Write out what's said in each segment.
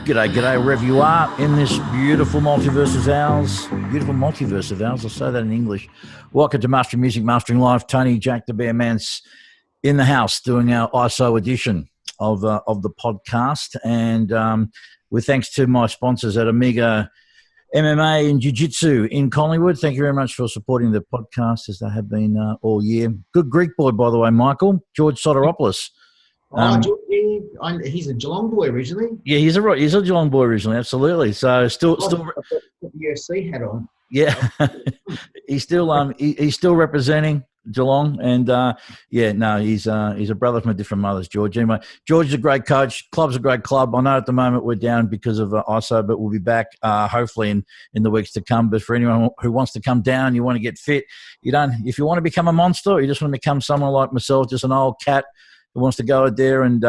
G'day, g'day, wherever you are in this beautiful multiverse of ours. Beautiful multiverse of ours, I'll say that in English. Welcome to Mastering Music, Mastering Life. Tony, Jack the Bear Mance in the house doing our ISO edition of the podcast. And with thanks to my sponsors at Omega MMA and Jiu-Jitsu in Collingwood. Thank you very much for supporting the podcast as they have been all year. Good Greek boy, by the way, Michael. George Soteropoulos. He's a Geelong boy originally. Yeah, he's a Geelong boy originally, absolutely. So still Put the UFC hat on. Yeah, he's still representing Geelong, and he's a brother from a different mother's, George. Anyway, George is a great coach. Club's a great club. I know at the moment we're down because of ISO, but we'll be back hopefully in the weeks to come. But for anyone who wants to come down, you want to get fit, if you want to become a monster, or you just want to become someone like myself, just an old cat who wants to go out there and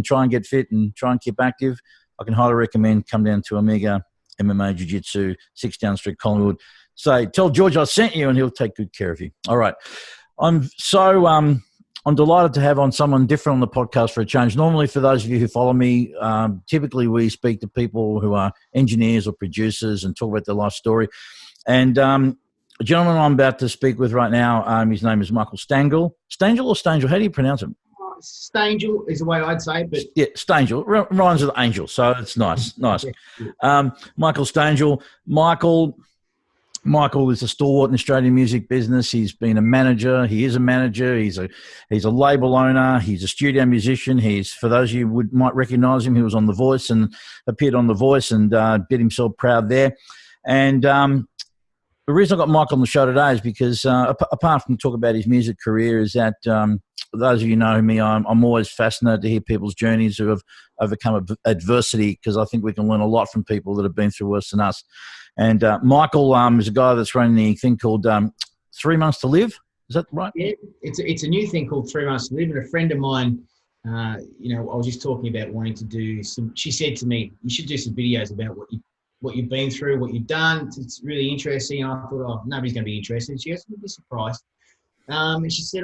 try and get fit and try and keep active, I can highly recommend come down to Omega MMA Jiu-Jitsu, 6 Down Street, Collingwood. So tell George I sent you and he'll take good care of you. All right. I'm delighted to have on someone different on the podcast for a change. Normally, for those of you who follow me, typically we speak to people who are engineers or producers and talk about their life story. And a gentleman I'm about to speak with right now, his name is Michael Stangel. Stangel or Stangel? How do you pronounce it? Stangel is the way I'd say, but yeah, Stangel rhymes with angel, so it's nice. Michael Stangel. Michael is a stalwart in Australian music business. He's been a manager. He is a manager. He's a label owner. He's a studio musician. For those of you who might recognise him, he was on The Voice and appeared on The Voice and did himself proud there. And the reason I got Michael on the show today is because apart from talk about his music career, is that those of you who know me, I'm always fascinated to hear people's journeys who have overcome adversity, because I think we can learn a lot from people that have been through worse than us. And Michael is a guy that's running the thing called 3 Months to Live. Is that right? Yeah, it's a new thing called 3 Months to Live. And a friend of mine, I was just talking about wanting to do some. She said to me, "You should do some videos about what you've been through, what you've done. It's really interesting." And I thought, nobody's going to be interested. She goes, "You'll be surprised." And she said,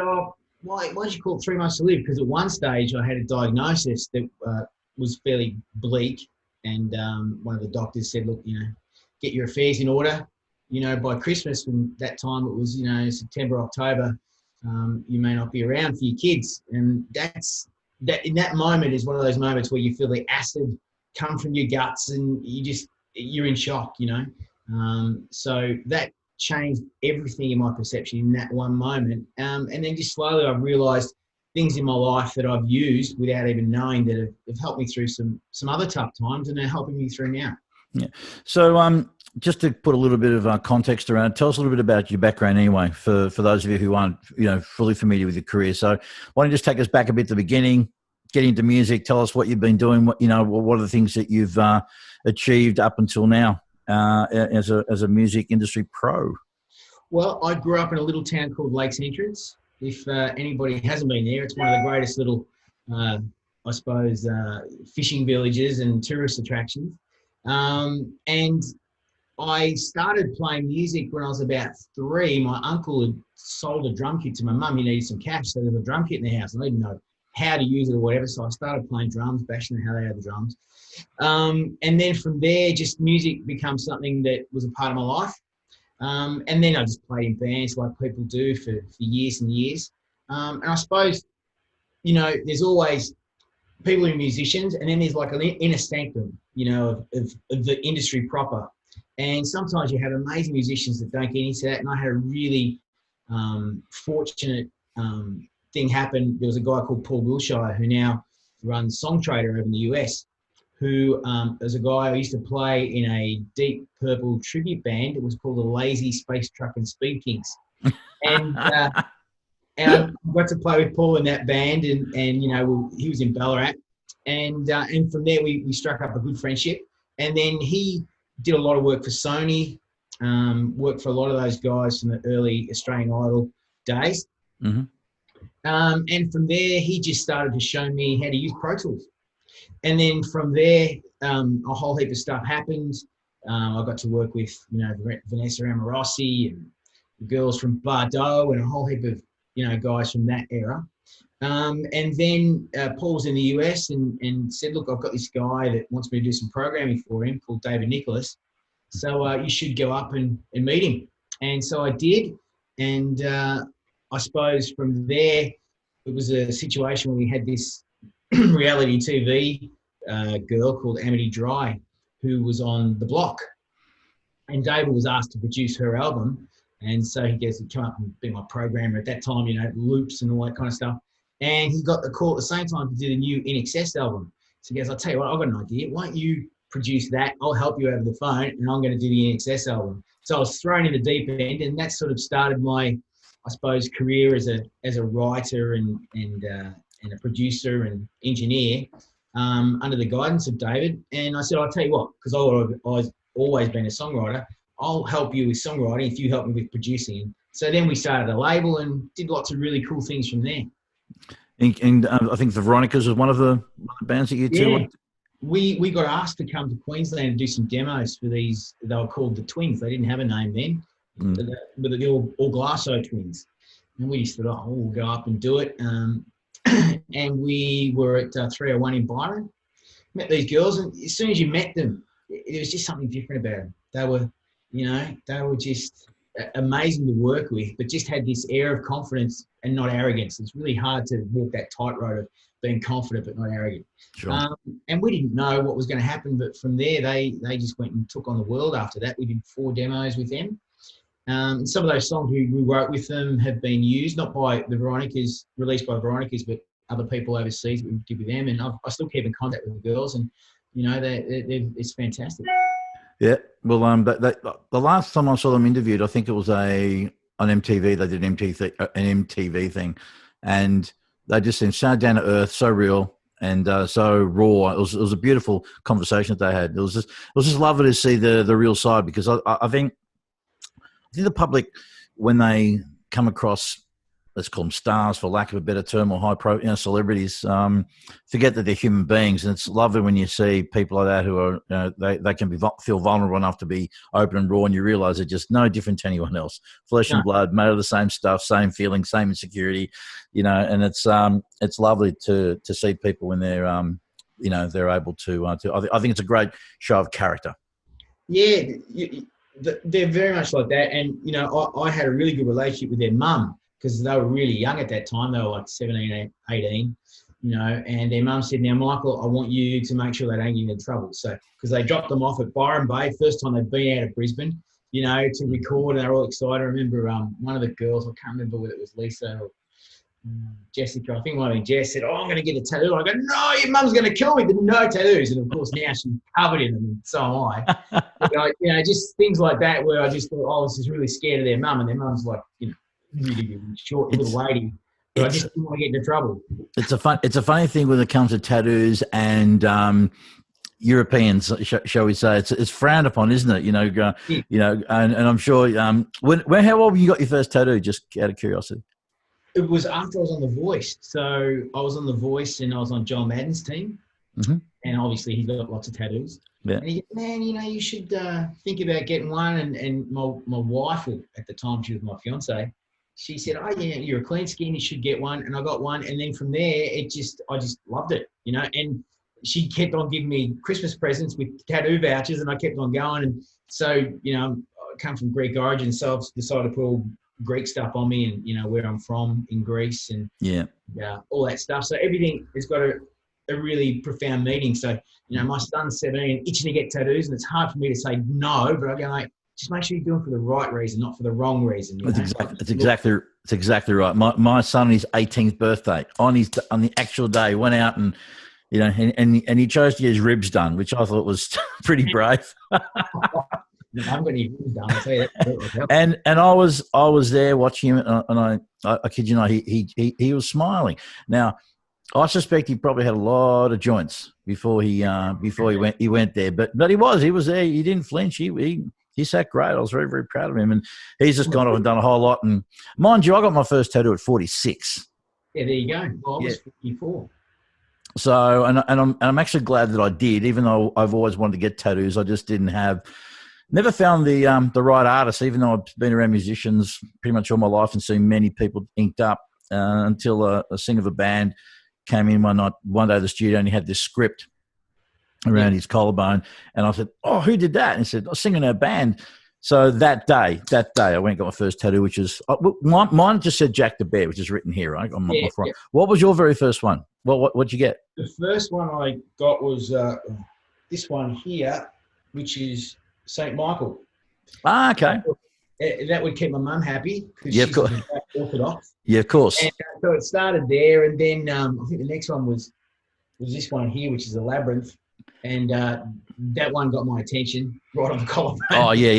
why did you call it 3 Months to Live? Because at one stage I had a diagnosis that was fairly bleak. And one of the doctors said, "Look, get your affairs in order. By Christmas," and that time it was, September, October, you may not be around for your kids. And that in that moment is one of those moments where you feel the acid come from your guts and you're in shock, So that changed everything in my perception in that one moment. And then just slowly I've realised things in my life that I've used without even knowing that have helped me through some other tough times and are helping me through now. Yeah. So just to put a little bit of context around it, tell us a little bit about your background anyway, for those of you who aren't, fully familiar with your career. So why don't you just take us back a bit to the beginning, get into music, tell us what you've been doing, what are the things that you've achieved up until now as a music industry pro? Well, I grew up in a little town called Lakes Entrance. If anybody hasn't been there, it's one of the greatest little, fishing villages and tourist attractions. And I started playing music when I was about 3. My uncle had sold a drum kit to my mum. He needed some cash, so there was a drum kit in the house. I didn't know how to use it or whatever, so I started playing drums, bashing the hell out of the drums. And then from there, just music becomes something that was a part of my life. And then I just played in bands like people do for years and years. And I suppose, there's always people who are musicians, and then there's like an inner sanctum, of the industry proper. And sometimes you have amazing musicians that don't get into that. And I had a really fortunate thing happen. There was a guy called Paul Wilshire who now runs Song Trader over in the US, who is a guy who used to play in a Deep Purple tribute band. It was called the Lazy Space Truck and Speed Kings. And I got to play with Paul in that band, and he was in Ballarat. And from there, we struck up a good friendship. And then he did a lot of work for Sony, worked for a lot of those guys from the early Australian Idol days. Mm-hmm. And from there, he just started to show me how to use Pro Tools. And then from there, a whole heap of stuff happened. I got to work with, Vanessa Amorossi and the girls from Bardot and a whole heap of, guys from that era. And then Paul's in the US and said, look, I've got this guy that wants me to do some programming for him called David Nicholas. So you should go up and meet him. And so I did. And I suppose from there, it was a situation where we had this reality TV girl called Amity Dry, who was on The Block. And David was asked to produce her album. And so he goes to come up and be my programmer at that time, you know, loops and all that kind of stuff. And he got the call at the same time to do the new INXS album. So he goes, I'll tell you what, I've got an idea. Why don't you produce that? I'll help you over the phone and I'm going to do the INXS album. So I was thrown in the deep end, and that sort of started my, I suppose, career as a writer and a producer and engineer under the guidance of David. And I said, I'll tell you what, because I've always been a songwriter, I'll help you with songwriting if you help me with producing. So then we started a label and did lots of really cool things from there. And I think the Veronicas was one of the bands that you two. Yeah. We got asked to come to Queensland and do some demos for these. They were called the Twins. They didn't have a name then, but they were all Glasso twins. And we just thought, we'll go up and do it. And we were at 301 in Byron. Met these girls, and as soon as you met them, there was just something different about them. They were just amazing to work with, but just had this air of confidence and not arrogance. It's really hard to walk that tightrope of being confident but not arrogant. Sure. And we didn't know what was going to happen, but from there they just went and took on the world after that. We did 4 demos with them. Some of those songs we wrote with them have been used, not by the Veronicas, released by Veronicas, but other people overseas that we did with them. And I still keep in contact with the girls, and it's fantastic. Yeah, well, the last time I saw them interviewed, I think it was on MTV. They did an MTV thing, and they just seemed so down to earth, so real, and so raw. It was a beautiful conversation that they had. It was just lovely to see the real side, because I think the public, when they come across, let's call them stars for lack of a better term, or celebrities, forget that they're human beings. And it's lovely when you see people like that who are, they can feel vulnerable enough to be open and raw, and you realize they're just no different to anyone else. Flesh and blood, made of the same stuff, same feelings, same insecurity, and it's lovely to see people when they're, they're able to, I think it's a great show of character. Yeah, they're very much like that. And, I had a really good relationship with their mum, because they were really young at that time. They were like 17, 18, and their mum said, now, Michael, I want you to make sure they don't get in trouble. So, because they dropped them off at Byron Bay, first time they'd been out of Brisbane, to record, and they were all excited. I remember one of the girls, I can't remember whether it was Lisa or Jessica, I think it might have been Jess, said, I'm going to get a tattoo. I go, no, your mum's going to kill me, but no tattoos. And of course, now she's covered in them, and so am I. But, just things like that, where I just thought, this is really scared of their mum, and their mum's like, really short little lady. But I just didn't want to get into trouble. It's a funny thing when it comes to tattoos and Europeans, shall we say? It's frowned upon, isn't it? And I'm sure. How old were you got your first tattoo? Just out of curiosity. It was after I was on The Voice. So I was on The Voice, and I was on Joel Madden's team. Mm-hmm. And obviously he's got lots of tattoos. Yeah. And he said, man, you should think about getting one. And my wife, at the time she was my fiance, she said, you're a clean skin, you should get one. And I got one. And then from there, I just loved it, and she kept on giving me Christmas presents with tattoo vouchers, and I kept on going. And so, I come from Greek origin, so I've decided to put all Greek stuff on me, and, where I'm from in Greece, and all that stuff. So everything has got a really profound meaning. So, my son's 17, itching to get tattoos, and it's hard for me to say no, but I go, like, just make sure you're doing it for the right reason, not for the wrong reason. It's exactly right. My son, on his 18th birthday, on the actual day, went out and and he chose to get his ribs done, which I thought was pretty brave. I haven't got any ribs done. I'll tell you that. And I was there watching him, and I kid you not, he was smiling. Now, I suspect he probably had a lot of joints before he went there, but he was there. He didn't flinch. He sat great. I was very, very proud of him. And he's just gone off and done a whole lot. And mind you, I got my first tattoo at 46. Yeah, there you go. Well, I was 54. So, and I'm actually glad that I did, even though I've always wanted to get tattoos. I just never found the right artist, even though I've been around musicians pretty much all my life and seen many people inked up. until a singer of a band came in one day to the studio, and he had this script around his collarbone. And I said, "Oh, who did that?" And he said, "I was singing in a band." So that day, I went and got my first tattoo, which is mine just said Jack the Bear, which is written here, right, on my front. What was your very first one? What'd you get? The first one I got was this one here, which is St. Michael. Ah, okay. That would keep my mum happy because she's Orthodox. Yeah, of course. And so it started there, and then I think the next one was this one here, which is a labyrinth, and that one got my attention right on the collarbone. Oh yeah.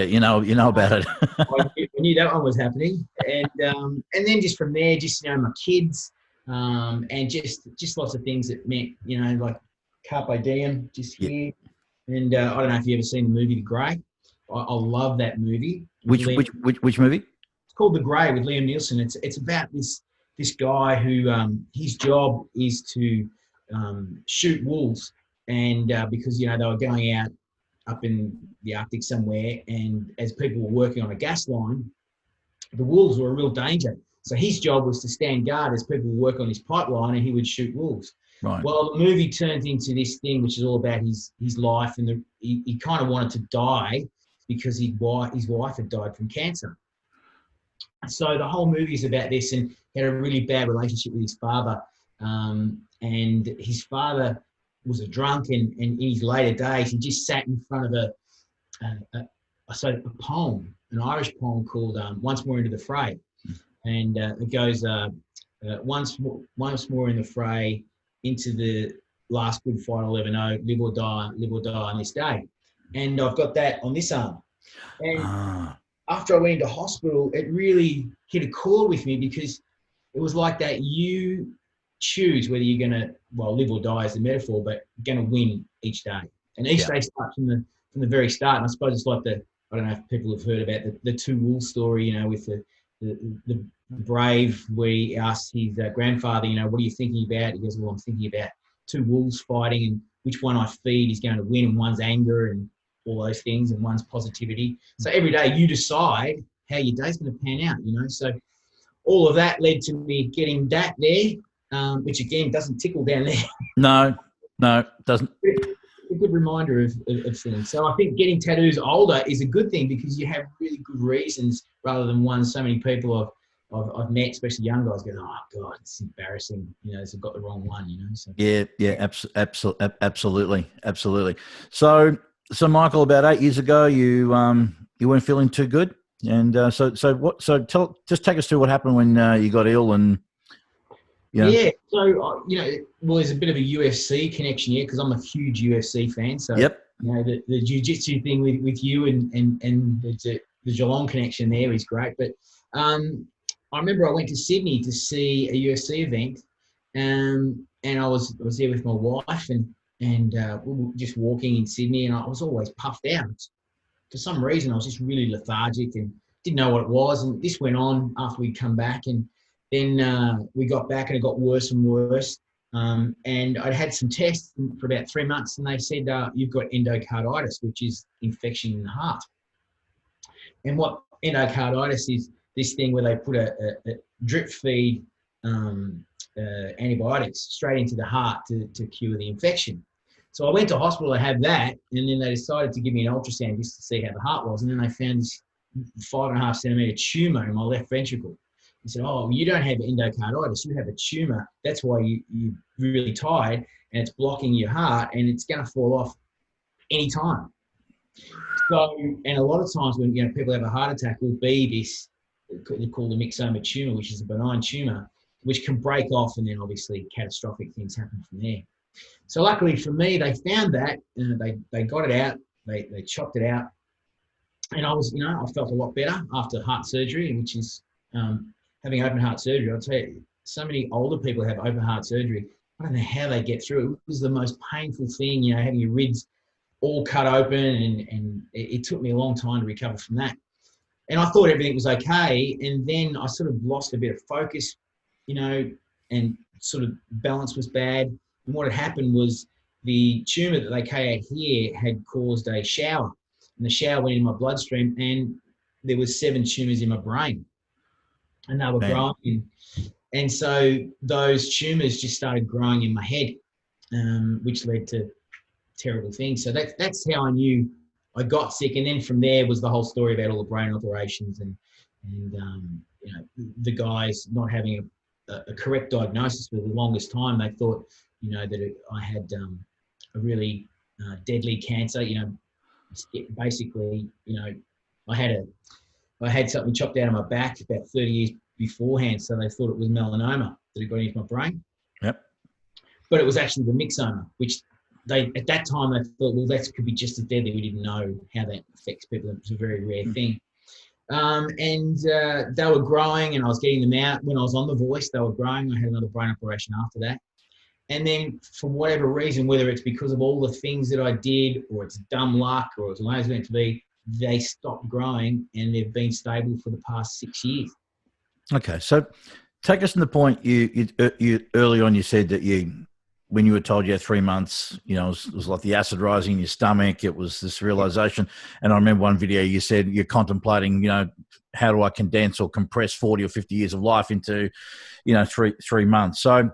You know about it. I knew that one was happening, and then just from there, just my kids, and just lots of things that meant like Carpe Diem, just here, and I don't know if you ever seen the movie The Grey. I love that movie. Which movie? It's called The Grey with Liam Neeson. It's about this guy who his job is to shoot wolves, and because they were going out up in the Arctic somewhere, and as people were working on a gas line, the wolves were a real danger. So his job was to stand guard as people would work on his pipeline, and he would shoot wolves. Right. Well, the movie turns into this thing which is all about his life, and he kind of wanted to die because his wife had died from cancer. So the whole movie is about this, and he had a really bad relationship with his father. And his father was a drunk, and in his later days, he just sat in front of a poem, an Irish poem called "Once More Into the Fray," and it goes, "Once more in the fray, into the last good fight I'll ever know, live or die on this day." And I've got that on this arm. And after I went into hospital, it really hit a chord with me, because it was like that you choose whether you're going to, live or die is the metaphor, but you're going to win each day. And each day starts from the very start. And I suppose it's like I don't know if people have heard about the two wolves story, with the brave, where he asked his grandfather, what are you thinking about? He goes, well, I'm thinking about two wolves fighting, and which one I feed is going to win, and one's anger and all those things, and one's positivity. So every day you decide how your day's going to pan out, So all of that led to me getting that there, which again doesn't tickle down there. No, doesn't. A good reminder of things. So I think getting tattoos older is a good thing, because you have really good reasons, rather than one. So many people I've met, especially young guys, go, "Oh God, it's embarrassing," they've got the wrong one, So absolutely. So Michael, about 8 years ago, you weren't feeling too good, and so just take us through what happened when you got ill, and yeah. So there's a bit of a UFC connection here, because I'm a huge UFC fan. So the jiu-jitsu thing with you and the Geelong connection there is great. But I remember I went to Sydney to see a UFC event, and I was there with my wife, and we were just walking in Sydney, and I was always puffed out. For some reason, I was just really lethargic and didn't know what it was. And this went on after we'd come back, and then we got back, and it got worse and worse. And I'd had some tests for about 3 months, and they said, you've got endocarditis, which is infection in the heart. And what endocarditis is, this thing where they put a drip feed antibiotics straight into the heart to cure the infection. So I went to hospital to have that, and then they decided to give me an ultrasound just to see how the heart was. And then they found this 5.5 centimetre tumour in my left ventricle. He said, "Oh, you don't have endocarditis, you have a tumour. That's why you're really tired, and it's blocking your heart, and it's going to fall off any time." So, and a lot of times when people have a heart attack, will be this, they call the myxoma tumour, which is a benign tumour, which can break off, and then obviously catastrophic things happen from there. So luckily for me, they found that, and they got it out, they chopped it out, and I was, I felt a lot better after heart surgery, which is having open heart surgery. I'll tell you, so many older people have open heart surgery. I don't know how they get through it. It was the most painful thing, having your ribs all cut open, and it took me a long time to recover from that. And I thought everything was okay, and then I sort of lost a bit of focus, and sort of balance was bad. And what had happened was the tumour that they cut out here had caused a shower, and the shower went in my bloodstream, and there was 7 tumours in my brain, and they were growing. And so those tumours just started growing in my head, which led to terrible things. So that's how I knew I got sick. And then from there was the whole story about all the brain operations and you know, the guys not having a correct diagnosis for the longest time. They thought, you know, that I had a really deadly cancer. You know, basically, you know, I had something chopped out of my back about 30 years beforehand, so they thought it was melanoma that had got into my brain. Yep. But it was actually the myxoma, which they at that time they thought, well, that could be just as deadly. We didn't know how that affects people. It was a very rare thing. And they were growing, and I was getting them out. When I was on The Voice, they were growing. I had another brain operation after that. And then for whatever reason, whether it's because of all the things that I did, or it's dumb luck, or it's always meant to be, they stopped growing, and they've been stable for the past 6 years. Okay, so take us to the point you early on. You said that when you were told you had 3 months, you know, it was like the acid rising in your stomach. It was this realization. And I remember one video you said you're contemplating, you know, how do I condense or compress 40 or 50 years of life into, you know, three months. So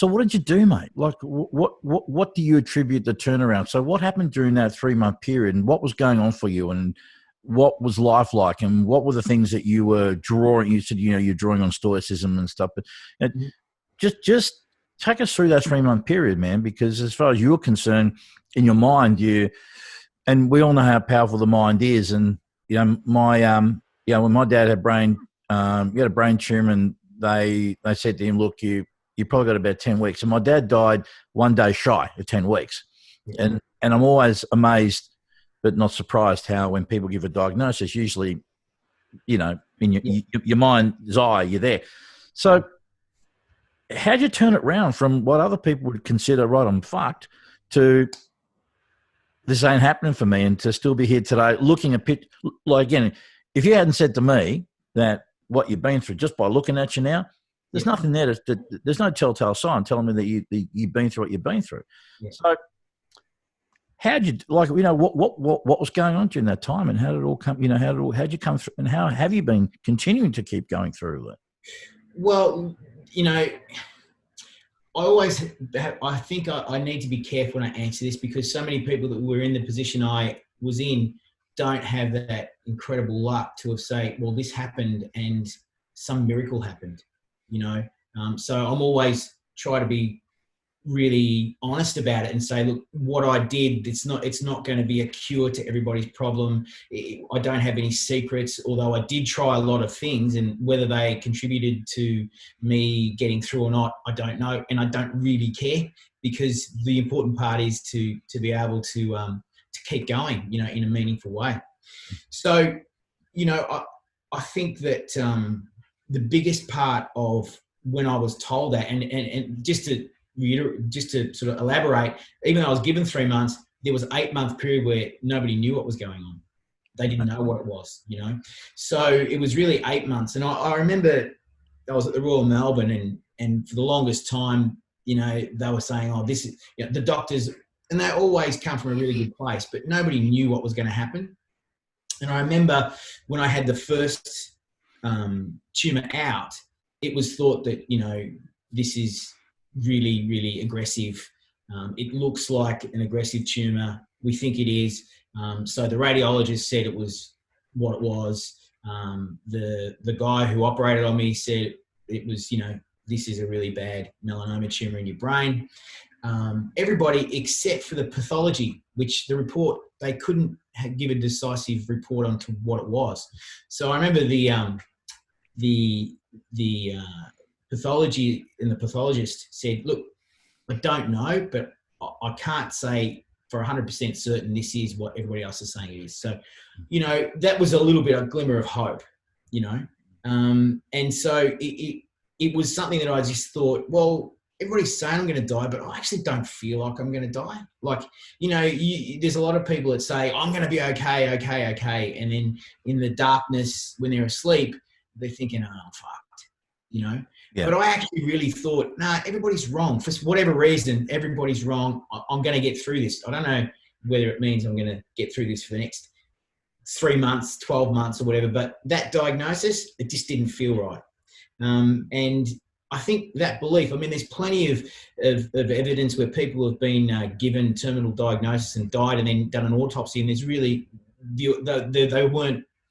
what did you do, mate? Like, what do you attribute the turnaround? So what happened during that 3 month period, and what was going on for you, and what was life like, and what were the things that you were drawing? You said, you know, you're drawing on stoicism and stuff, but just take us through that 3 month period, man, because as far as you're concerned, in your mind, and we all know how powerful the mind is. And, you know, when my dad had he had a brain tumor, and they said to him, look, you probably got about 10 weeks. And my dad died 1 day shy of 10 weeks. Yeah. And I'm always amazed, but not surprised, how when people give a diagnosis, usually, you know, in your mind's eye, you're there. So how'd you turn it around from what other people would consider, right, I'm fucked, to this ain't happening for me, and to still be here today looking at like, again, if you hadn't said to me that what you've been through, just by looking at you now, there's nothing there. There's no telltale sign telling me that you've been through what you've been through. Yeah. So how'd you, like, you know, what was going on during that time, and how did it all come, you know, how'd you come through, and how have you been continuing to keep going through it? Well, you know, I think I need to be careful when I answer this, because so many people that were in the position I was in don't have that incredible luck to have say, well, this happened and some miracle happened, you know. So I'm always try to be really honest about it and say, look, what I did, it's not going to be a cure to everybody's problem. I don't have any secrets, although I did try a lot of things, and whether they contributed to me getting through or not, I don't know, and I don't really care, because the important part is to be able to keep going, you know, in a meaningful way. So, you know, I think that the biggest part of when I was told that, and just to sort of elaborate, even though I was given 3 months, there was 8 month period where nobody knew what was going on. They didn't know what it was, you know. So it was really 8 months. And I remember I was at the Royal Melbourne, and for the longest time, you know, they were saying, oh, this is, you know, the doctors, and they always come from a really good place, but nobody knew what was going to happen. And I remember when I had the first tumor out, it was thought that, you know, this is really, really aggressive. It looks like an aggressive tumor. We think it is. So the radiologist said it was what it was. The guy who operated on me said it was, you know, this is a really bad melanoma tumor in your brain. Everybody except for the pathology, which the report, they couldn't give a decisive report on to what it was. So I remember the pathology and the pathologist said, look, I don't know, but I can't say for 100% certain this is what everybody else is saying it is. So, you know, that was a little bit of a glimmer of hope, you know. And so it was something that I just thought, well, everybody's saying I'm going to die, but I actually don't feel like I'm going to die. Like, you know, there's a lot of people that say, I'm going to be okay. And then in the darkness, when they're asleep, they're thinking, oh, I'm fucked, you know. Yeah. But I actually really thought, nah, everybody's wrong. For whatever reason, everybody's wrong. I'm going to get through this. I don't know whether it means I'm going to get through this for the next 3 months, 12 months or whatever, but that diagnosis, it just didn't feel right. And I think that belief, I mean, there's plenty of evidence where people have been given terminal diagnosis and died and then done an autopsy, and there's really, they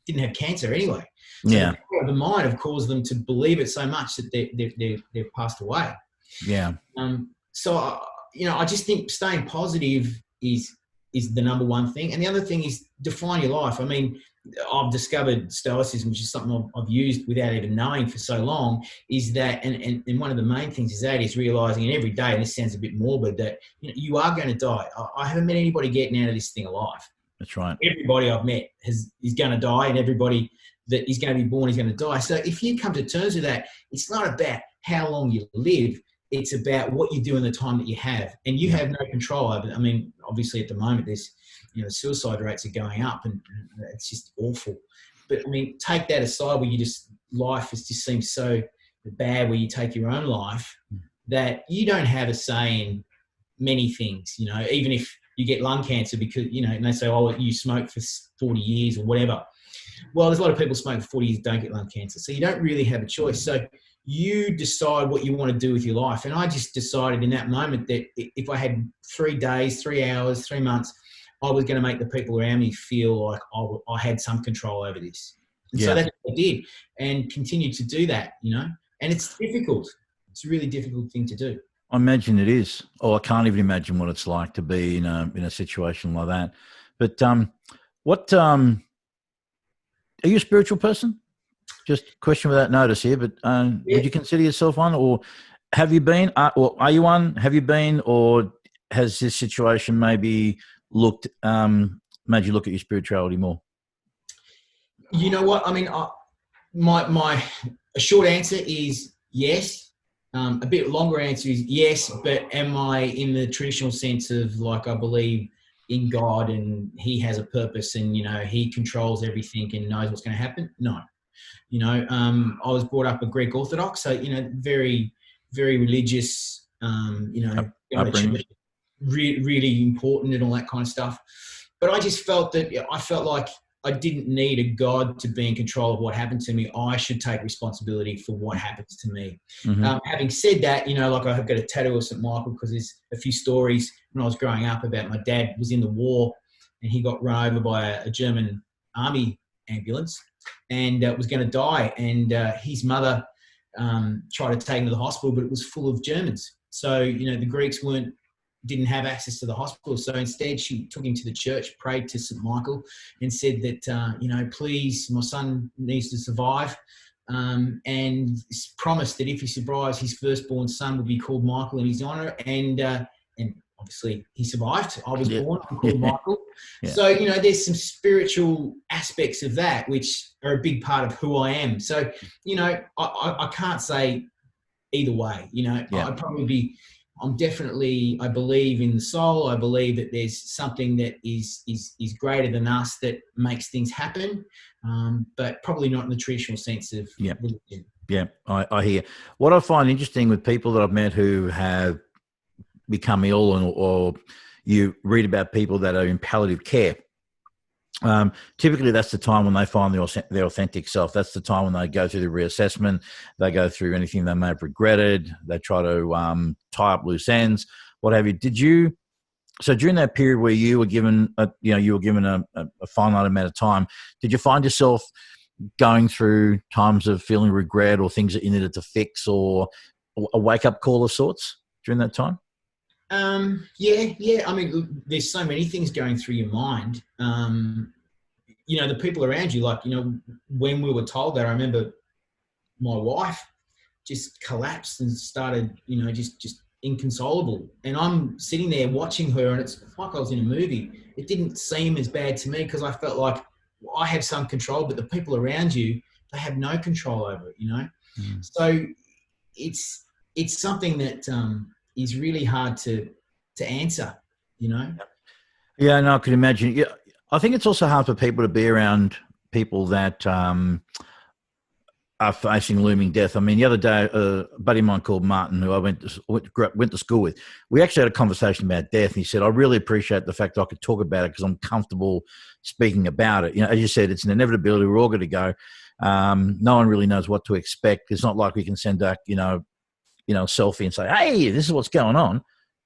didn't have cancer anyway. So the power of the mind have caused them to believe it so much that they've passed away. Yeah. So, I just think staying positive is the number one thing. And the other thing is define your life. I mean, I've discovered Stoicism, which is something I've used without even knowing for so long, is that, and one of the main things is realizing, and every day, and this sounds a bit morbid, that you are going to die. I haven't met anybody getting out of this thing alive. That's right. Everybody I've met is going to die, and everybody that is going to be born is going to die. So if you come to terms with that, it's not about how long you live. It's about what you do in the time that you have, and you have no control over it. I mean, obviously at the moment there's, suicide rates are going up, and it's just awful. But I mean, take that aside, where life just seems so bad, where you take your own life, that you don't have a say in many things. Even if you get lung cancer because and they say, oh, you smoked for 40 years or whatever. Well, there's a lot of people smoking for 40 years don't get lung cancer, so you don't really have a choice. So you decide what you want to do with your life. And I just decided in that moment that if I had 3 days, 3 hours, 3 months, I was going to make the people around me feel like I had some control over this. And so that's what I did, and continued to do that, And it's difficult. It's a really difficult thing to do. I imagine it is. Oh, I can't even imagine what it's like to be in a situation like that. But are you a spiritual person? Just a question without notice here, but would you consider yourself one, or have you been, or are you one? Have you been, or has this situation maybe made you look at your spirituality more? You know what? I mean, a short answer is yes. A bit longer answer is yes, but am I in the traditional sense of like I believe in God and He has a purpose and He controls everything and knows what's going to happen? No. I was brought up a Greek Orthodox, so very, very religious. Really important and all that kind of stuff. But I just felt like I didn't need a God to be in control of what happened to me. I should take responsibility for what happens to me. Mm-hmm. Having said that, like I've got a tattoo of St. Michael because there's a few stories when I was growing up about my dad was in the war and he got run over by a German army ambulance and was going to die. And his mother tried to take him to the hospital, but it was full of Germans. So, the Greeks didn't have access to the hospital. So instead she took him to the church, prayed to St. Michael and said that, please, my son needs to survive. And promised that if he survives, his firstborn son will be called Michael in his honor. And obviously he survived. I was born, I'm called Michael. Yeah. So, there's some spiritual aspects of that, which are a big part of who I am. So, I can't say either way, I'd probably be, I believe in the soul. I believe that there's something that is greater than us that makes things happen, but probably not in the traditional sense of religion. Yeah, I hear. What I find interesting with people that I've met who have become ill or you read about people that are in palliative care, typically that's the time when they find their authentic self. That's the time when they go through the reassessment. They go through anything they may have regretted. They try to tie up loose ends, what have you. So during that period where you were given a finite amount of time, did you find yourself going through times of feeling regret or things that you needed to fix or a wake-up call of sorts during that time? Yeah. I mean, there's so many things going through your mind. The people around you, like, when we were told that, I remember my wife just collapsed and started, just inconsolable. And I'm sitting there watching her and it's like I was in a movie. It didn't seem as bad to me because I felt like I had some control, but the people around you, they have no control over it, So it's something that, is really hard to answer, Yeah, no, I could imagine. Yeah, I think it's also hard for people to be around people that are facing looming death. I mean, the other day, a buddy of mine called Martin, who I went to school with, we actually had a conversation about death. And he said, I really appreciate the fact that I could talk about it because I'm comfortable speaking about it. As you said, it's an inevitability. We're all going to go. No one really knows what to expect. It's not like we can send a, selfie and say, "Hey, this is what's going on.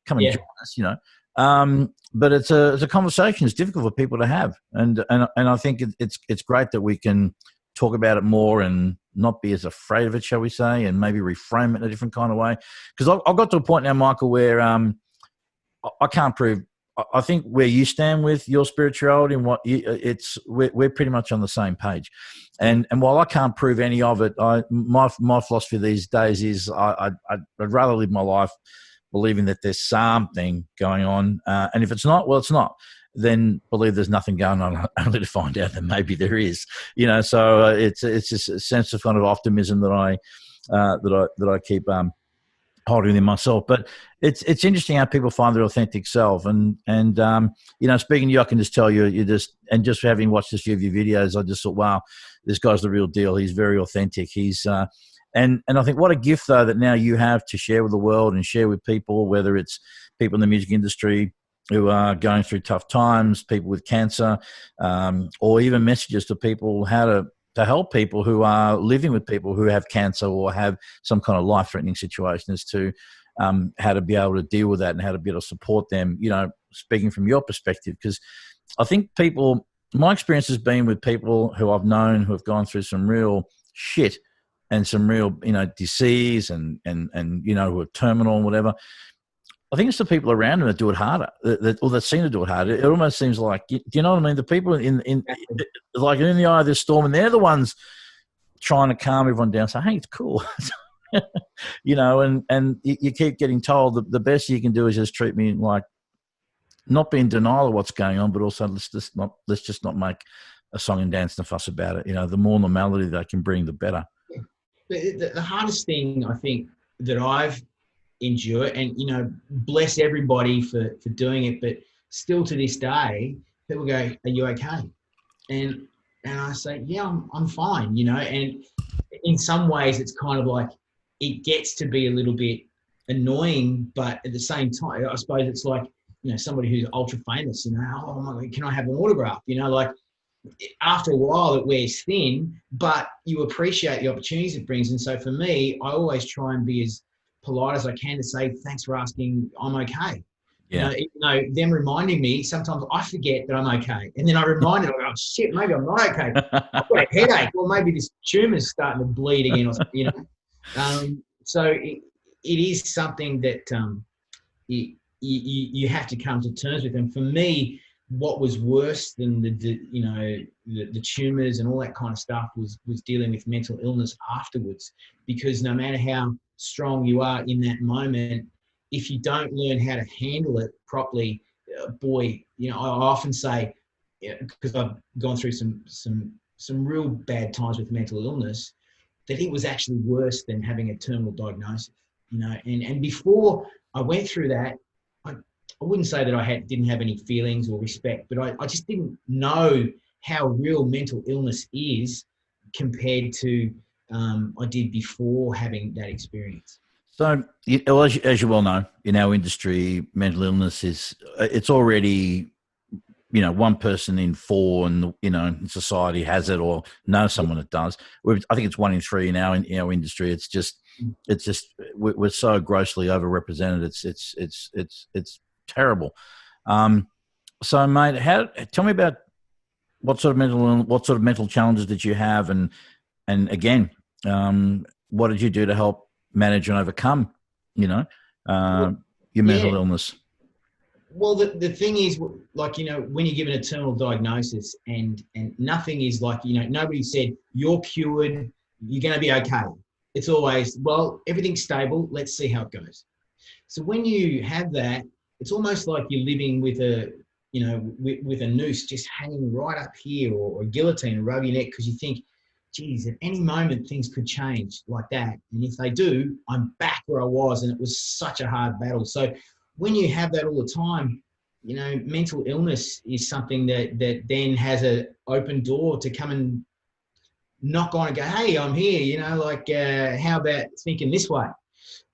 Come and Yeah. join us." But it's a conversation. It's difficult for people to have, and I think it's great that we can talk about it more and not be as afraid of it, shall we say, and maybe reframe it in a different kind of way. Because I've got to a point now, Michael, where I can't prove. I think where you stand with your spirituality and we're pretty much on the same page. And while I can't prove any of it, my philosophy these days is I'd rather live my life believing that there's something going on, and if it's not, well, it's not. Then believe there's nothing going on, only to find out that maybe there is. So it's just a sense of kind of optimism that I keep holding in myself. But it's interesting how people find their authentic self. And speaking to you, I can just tell you just having watched a few of your videos, I just thought, wow, this guy's the real deal. He's very authentic. He's and I think what a gift though that now you have to share with the world and share with people, whether it's people in the music industry who are going through tough times, people with cancer, or even messages to people how to help people who are living with people who have cancer or have some kind of life-threatening situation, as to how to be able to deal with that and how to be able to support them, speaking from your perspective. Because I think my experience has been with people who I've known who have gone through some real shit and some real, disease and who are terminal and whatever. I think it's the people around them that do it harder, that seem to do it harder. It almost seems like, do you know what I mean? The people in the eye of this storm, and they're the ones trying to calm everyone down, say, hey, it's cool. And you keep getting told that the best you can do is just treat me like, not be in denial of what's going on, but also let's just not make a song and dance and fuss about it. The more normality they can bring, the better. The hardest thing I think that I've endure, and bless everybody for doing it, but still to this day people go, are you okay? And I say, yeah, I'm fine, and in some ways it's kind of like it gets to be a little bit annoying, but at the same time I suppose it's like somebody who's ultra famous, oh my God, can I have an autograph? Like after a while it wears thin, but you appreciate the opportunities it brings. And so for me, I always try and be as polite as I can to say, thanks for asking, I'm okay. Yeah. Them reminding me, sometimes I forget that I'm okay. And then I remind them, oh shit, maybe I'm not okay. I've got a headache, or maybe this tumour's starting to bleed again, or something, So it is something that you have to come to terms with. And for me, what was worse than the tumours and all that kind of stuff was dealing with mental illness afterwards. Because no matter how strong you are in that moment, if you don't learn how to handle it properly, I often say, because I've gone through some real bad times with mental illness, that it was actually worse than having a terminal diagnosis. And before I went through that, I wouldn't say that I didn't have any feelings or respect, but I just didn't know how real mental illness is compared to I did before having that experience. So, as you well know, in our industry, mental illness it's already, one person in four in society has it or knows someone that does. I think it's 1 in 3 in our industry. It's just we're so grossly overrepresented. It's terrible. So, mate, tell me about what sort of mental challenges did you have, and again, what did you do to help manage and overcome, your mental illness? Well, the thing is, like, when you're given a terminal diagnosis and nothing is like, nobody said you're cured, you're going to be okay. It's always, well, everything's stable. Let's see how it goes. So when you have that, it's almost like you're living with with a noose just hanging right up here, or a guillotine around your neck, because you think, geez, at any moment things could change like that. And if they do, I'm back where I was. And it was such a hard battle. So when you have that all the time, mental illness is something that then has an open door to come and knock on and go, hey, I'm here, how about thinking this way?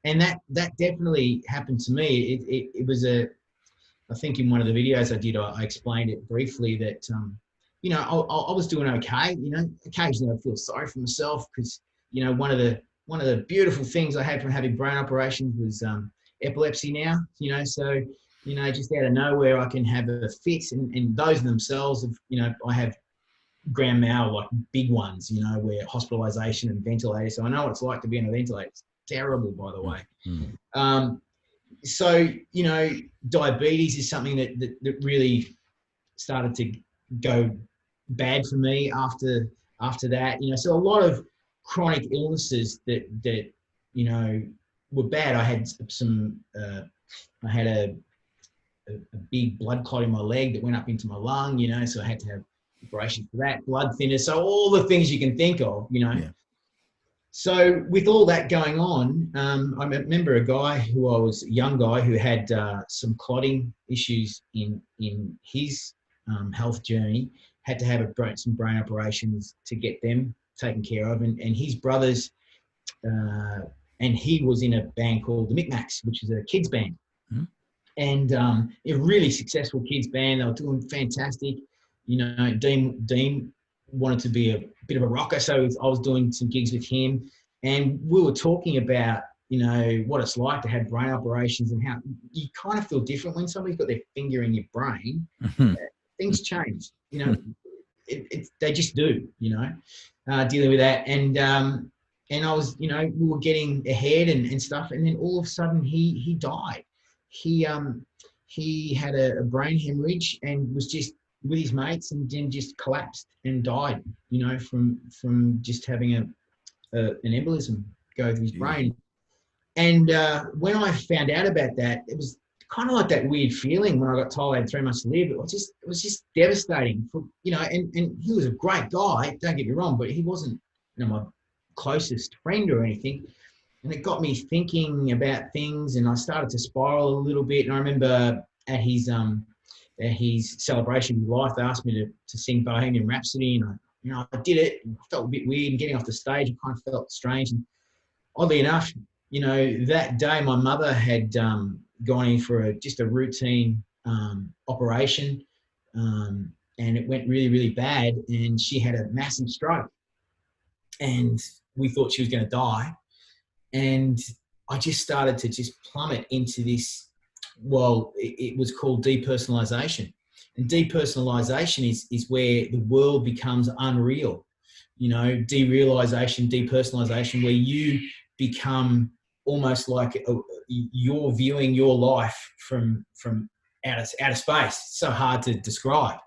And that definitely happened to me. It was I think in one of the videos I did, I explained it briefly that you know, I was doing okay. You know, occasionally I feel sorry for myself because, you know, one of the beautiful things I had from having brain operations was epilepsy now. You know, so, you know, just out of nowhere I can have a fit, and those themselves, you know, I have grand mal, like big ones, you know, where hospitalisation and ventilators. So I know what it's like to be on a ventilator. It's terrible, by the way. Mm-hmm. So, you know, diabetes is something that really started to go bad for me after that. You know, so a lot of chronic illnesses that you know were bad. I had I had a big blood clot in my leg that went up into my lung. You know, so I had to have operation for that, blood thinners, so all the things you can think of. You know. Yeah. So with all that going on, I remember a guy a young guy who had some clotting issues in his health journey, had to have some brain operations to get them taken care of, and his brothers, and he was in a band called the Micmacs, which is a kids band, and a really successful kids band. They were doing fantastic. You know, Dean wanted to be a bit of a rocker, so I was doing some gigs with him, and we were talking about, you know, what it's like to have brain operations and how you kind of feel different when somebody's got their finger in your brain. Mm-hmm. Things change, you know. They just do, you know, dealing with that, and I was, you know, we were getting ahead and stuff, and then all of a sudden he died. He had a brain hemorrhage and was just with his mates, and then just collapsed and died, you know, from just having an embolism go through his brain. And when I found out about that, it was kind of like that weird feeling when I got told I had 3 months to live. It was just devastating, for, you know. And he was a great guy, don't get me wrong, but he wasn't, you know, my closest friend or anything. And it got me thinking about things, and I started to spiral a little bit. And I remember at his celebration of life, they asked me to sing Bohemian Rhapsody, and I did it. And I felt a bit weird, and getting off the stage, I kind of felt strange. And oddly enough, you know, that day my mother had gone in for just a routine operation, and it went really, really bad, and she had a massive stroke, and we thought she was going to die. And I just started to just plummet into this, well, it was called depersonalization. And depersonalization is where the world becomes unreal. You know, derealization, depersonalization, where you become almost like you're viewing your life from outer space. It's so hard to describe.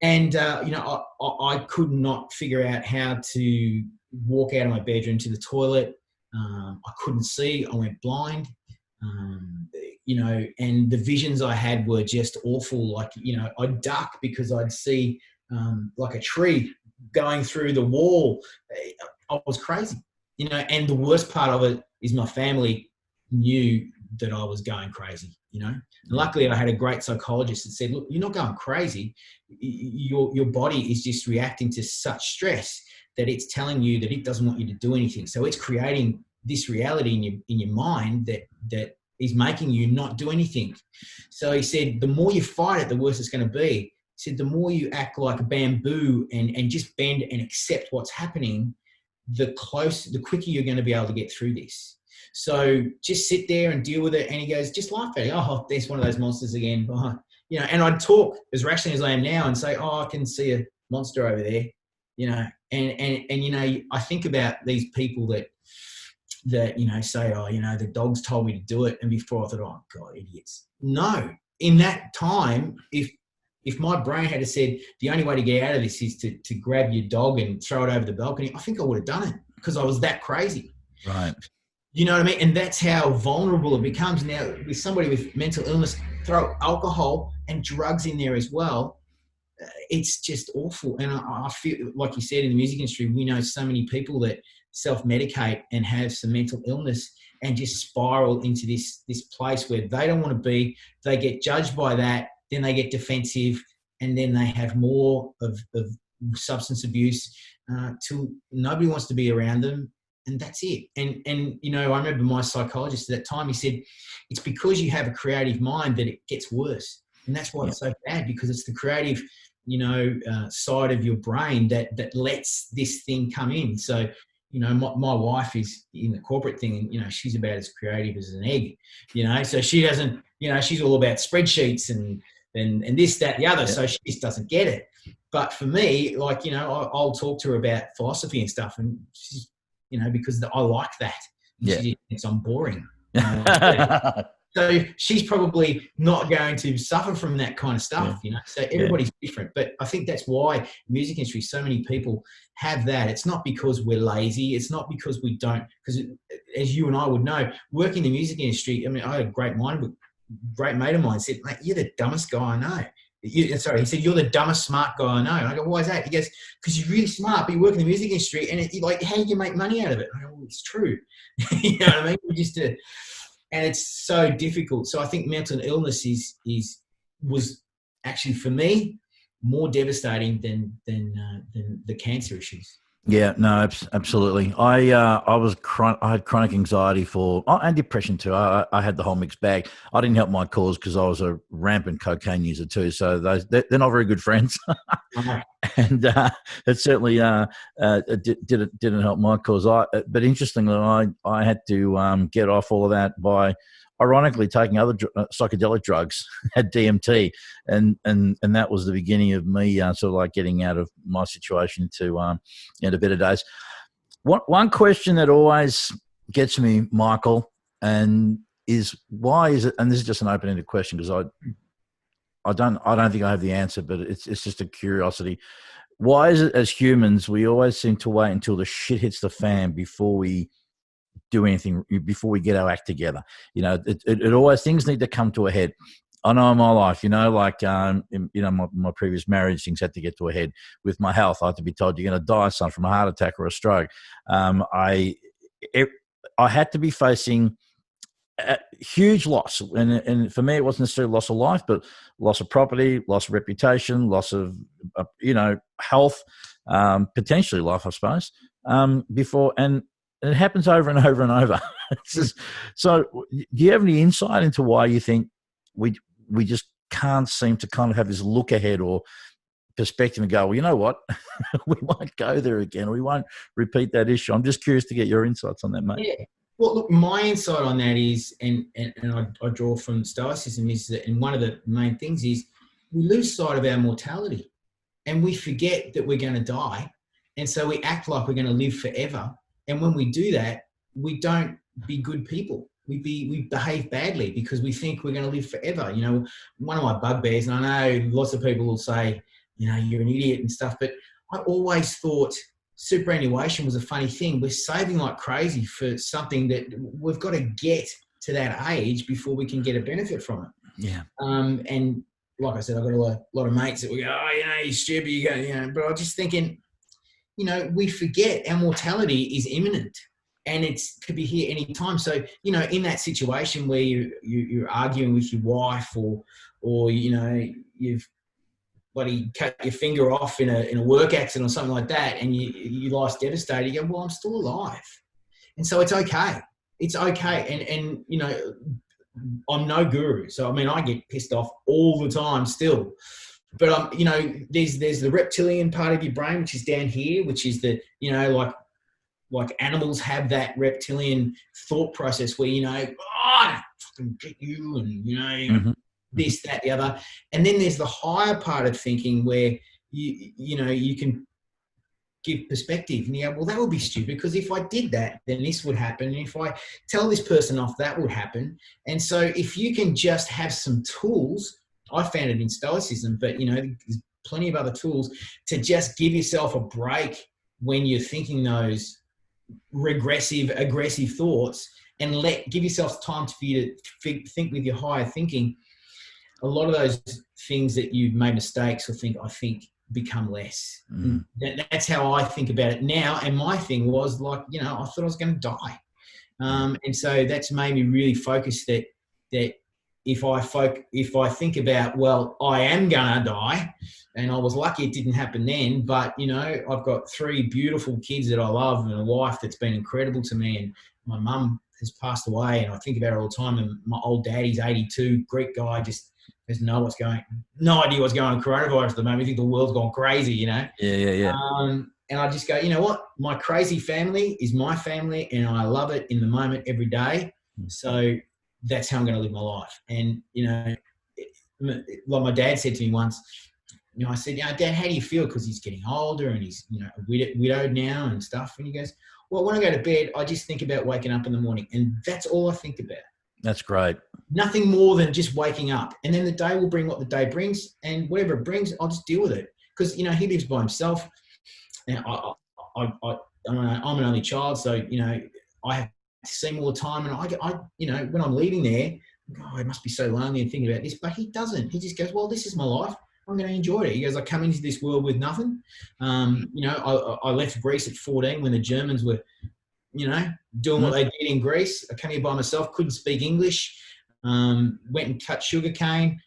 And, you know, I could not figure out how to walk out of my bedroom to the toilet. I couldn't see. I went blind. You know, and the visions I had were just awful. Like, you know, I'd duck because I'd see like a tree going through the wall. I was crazy, you know. And the worst part of it is my family knew that I was going crazy, you know. And luckily I had a great psychologist that said, look, you're not going crazy. Your body is just reacting to such stress that it's telling you that it doesn't want you to do anything. So it's creating this reality in your mind that is making you not do anything. So he said, the more you fight it, the worse it's going to be. He said, the more you act like a bamboo and just bend and accept what's happening, the quicker you're going to be able to get through this. So just sit there and deal with it. And he goes, just laugh at it. Oh, there's one of those monsters again. Oh, you know, and I'd talk as rationally as I am now and say, oh, I can see a monster over there, you know. And you know, I think about these people that, you know, say, oh, you know, the dogs told me to do it. And before I thought, oh, God, idiots. No, in that time, if my brain had said the only way to get out of this is to grab your dog and throw it over the balcony, I think I would have done it because I was that crazy. Right. You know what I mean? And that's how vulnerable it becomes. Now, with somebody with mental illness, throw alcohol and drugs in there as well. It's just awful. And I feel, like you said, in the music industry, we know so many people that self-medicate and have some mental illness and just spiral into this place where they don't want to be. They get judged by that, then they get defensive, and then they have more of substance abuse till nobody wants to be around them. And that's it. And you know, I remember my psychologist at that time, he said, it's because you have a creative mind that it gets worse. And that's why it's so bad, because it's the creative side of your brain that lets this thing come in. So, my wife is in the corporate thing, and, she's about as creative as an egg, so she doesn't, she's all about spreadsheets and this, that, the other. Yeah. So she just doesn't get it. But for me, like, I'll talk to her about philosophy and stuff, and she's, because I like that. Yeah. She thinks I'm boring. So she's probably not going to suffer from that kind of stuff, So everybody's different. But I think that's why music industry, so many people have that. It's not because we're lazy. It's not because we don't. Because as you and I would know, working in the music industry, I mean, I had a great mate of mine said, "Mate, you're the dumbest guy I know." He said, "You're the dumbest smart guy I know." And I go, "Why is that?" He goes, "Because you're really smart, but you work in the music industry, and how do you make money out of it?" I go, "Well, it's true." You know what I mean? And it's so difficult. So I think mental illness was actually, for me, more devastating than the cancer issues. Yeah, no, absolutely. I had chronic anxiety and depression too. I had the whole mixed bag. I didn't help my cause because I was a rampant cocaine user too. So they're not very good friends. And it certainly didn't help my cause. But interestingly, I had to get off all of that by, ironically, taking other psychedelic drugs, had DMT, and that was the beginning of me sort of like getting out of my situation to better days. One question that always gets me, Michael, and is why is it? And this is just an open-ended question because I don't think I have the answer, but it's just a curiosity. Why is it as humans we always seem to wait until the shit hits the fan before we do anything, before we get our act together? It always, things need to come to a head. I know in my life, my previous marriage, things had to get to a head. With my health, I had to be told you're going to die, son, from a heart attack or a stroke. I had to be facing a huge loss, and for me, it wasn't necessarily loss of life, but loss of property, loss of reputation, loss of health, potentially life, I suppose. Before, and it happens over and over and over. So, do you have any insight into why you think we just can't seem to kind of have this look ahead or perspective and go, well, you know what, we won't go there again, or we won't repeat that issue? I'm just curious to get your insights on that, mate. Yeah. Well, look, my insight on that is, and I draw from Stoicism, is that, and one of the main things is we lose sight of our mortality, and we forget that we're going to die, and so we act like we're going to live forever. And when we do that, we don't be good people. We behave badly because we think we're going to live forever. One of my bugbears, and I know lots of people will say, you're an idiot and stuff, but I always thought superannuation was a funny thing. We're saving like crazy for something that we've got to get to that age before we can get a benefit from it. Yeah. And like I said, I've got a lot of mates that will go, oh, you're stupid. You go, but I was just thinking, we forget our mortality is imminent and it could be here any time. So, in that situation where you're arguing with your wife or you've bloody cut your finger off in a work accident or something like that, and your life's devastated, you go, well, I'm still alive. And so it's okay. It's okay. And I'm no guru. So, I mean, I get pissed off all the time still. But, there's the reptilian part of your brain, which is down here, which is the, like animals have that reptilian thought process where, I fucking get you and, mm-hmm. this, that, the other. And then there's the higher part of thinking where, you can give perspective and you go, well, that would be stupid because if I did that, then this would happen. And if I tell this person off, that would happen. And so if you can just have some tools, I found it in Stoicism, but, there's plenty of other tools to just give yourself a break when you're thinking those regressive, aggressive thoughts and give yourself time for you to think with your higher thinking. A lot of those things that you've made mistakes or I think become less. Mm. That's how I think about it now. And my thing was like, I thought I was going to die. And so that's made me really focus that if I think about, well, I am going to die, and I was lucky it didn't happen then, but, I've got 3 beautiful kids that I love and a wife that's been incredible to me, and my mum has passed away, and I think about her all the time, and my old daddy's 82, Greek guy, just There's no idea what's going on with coronavirus at the moment. I think the world's gone crazy, you know? Yeah. And I just go, you know what? My crazy family is my family, and I love it in the moment every day. So that's how I'm going to live my life. And, you know, like my dad said to me once, you know, I said, Dad, how do you feel? Because he's getting older and he's, you know, widowed now and stuff. And he goes, well, when I go to bed, I just think about waking up in the morning. And that's all I think about. That's great. Nothing more than just waking up. And then the day will bring what the day brings. And whatever it brings, I'll just deal with it. Because, you know, he lives by himself. And I'm an only child. So, you know, I have to see him all the time. And I you know, when I'm leaving there, oh, it must be so lonely and thinking about this. But he doesn't. He just goes, well, this is my life. I'm going to enjoy it. He goes, I come into this world with nothing. You know, I left Greece at 14 when the Germans were, you know, doing what they did in Greece. I came here by myself, couldn't speak English, went and cut sugarcane,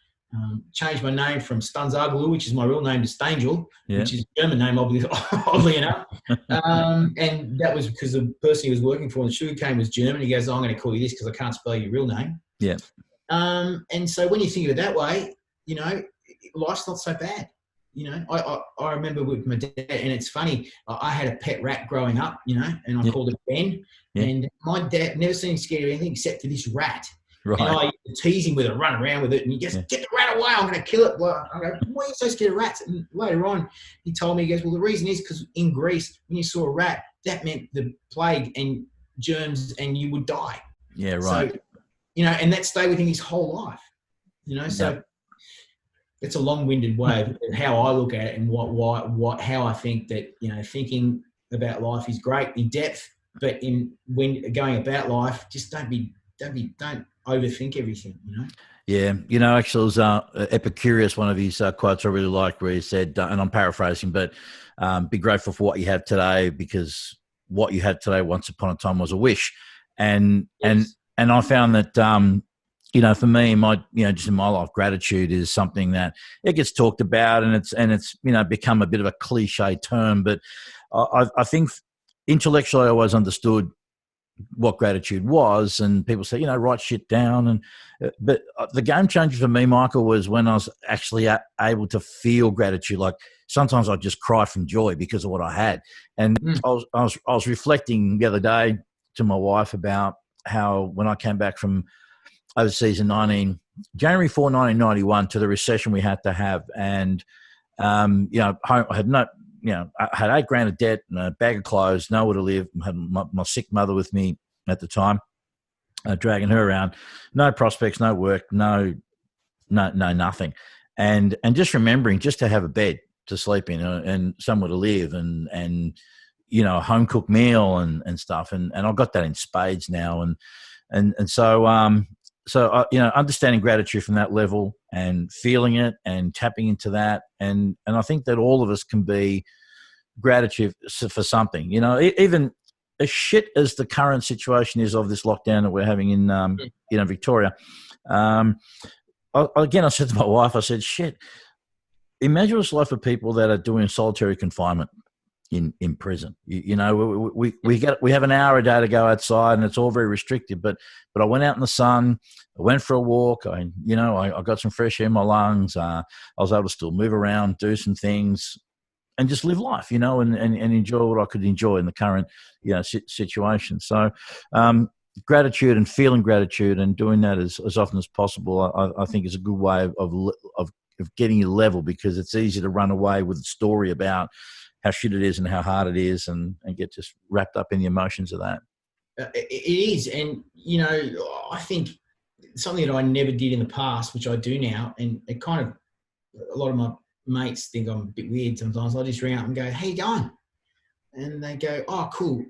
changed my name from Stanzaglu, which is my real name, to Stangel, which is a German name, oddly enough. And that was because the person he was working for in the sugarcane was German. He goes, I'm going to call you this because I can't spell your real name. Yeah. And so when you think of it that way, you know, life's not so bad. You know, I remember with my dad, and it's funny, I had a pet rat growing up, you know, and I called it Ben. And my dad never seen him scared of anything except for this rat. Right. And I used to tease him with it, run around with it, and he goes, get the rat away, I'm going to kill it. Well, I go, why are you so scared of rats? And later on, he told me, he goes, well, the reason is because in Greece, when you saw a rat, that meant the plague and germs and you would die. Yeah, right. So, you know, and that stayed with him his whole life, you know, so it's a long-winded way of how I look at it and how I think that, you know, thinking about life is great in depth, but when going about life, just don't overthink everything, you know? Yeah. You know, actually, it was Epicurus, one of his quotes I really liked, where he said, and I'm paraphrasing, but be grateful for what you have today, because what you had today once upon a time was a wish. And I found that, you know, for me, just in my life, gratitude is something that it gets talked about, and it's you know, become a bit of a cliche term. But I think intellectually, I always understood what gratitude was, and people say, you know, write shit down. But the game changer for me, Michael, was when I was actually able to feel gratitude. Like sometimes I'd just cry from joy because of what I had. And I was reflecting the other day to my wife about how when I came back from overseas in January 4, 1991, to the recession we had to have. And, you know, I had I had $8,000 of debt and a bag of clothes, nowhere to live. I had my sick mother with me at the time, dragging her around. No prospects, no work, no nothing. And just remembering just to have a bed to sleep in and somewhere to live and you know, a home cooked meal and stuff. And I got that in spades now. And so, you know, understanding gratitude from that level and feeling it and tapping into that. And I think that all of us can be gratitude for something, you know, even as shit as the current situation is of this lockdown that we're having in, you know, Victoria. Again, I said to my wife, I said, shit, imagine what's life for people that are doing solitary confinement in prison. You know, we have an hour a day to go outside, and it's all very restricted. But I went out in the sun. I went for a walk. I got some fresh air in my lungs. I was able to still move around, do some things, and just live life. You know, and enjoy what I could enjoy in the current, you know, situation. So, gratitude and feeling gratitude and doing that as often as possible, I think is a good way of getting you level, because it's easy to run away with a story about how shit it is and how hard it is, and get just wrapped up in the emotions of that. It is. And, you know, I think something that I never did in the past, which I do now, and it kind of, a lot of my mates think I'm a bit weird sometimes. I just ring up and go, how you going? And they go, oh, cool.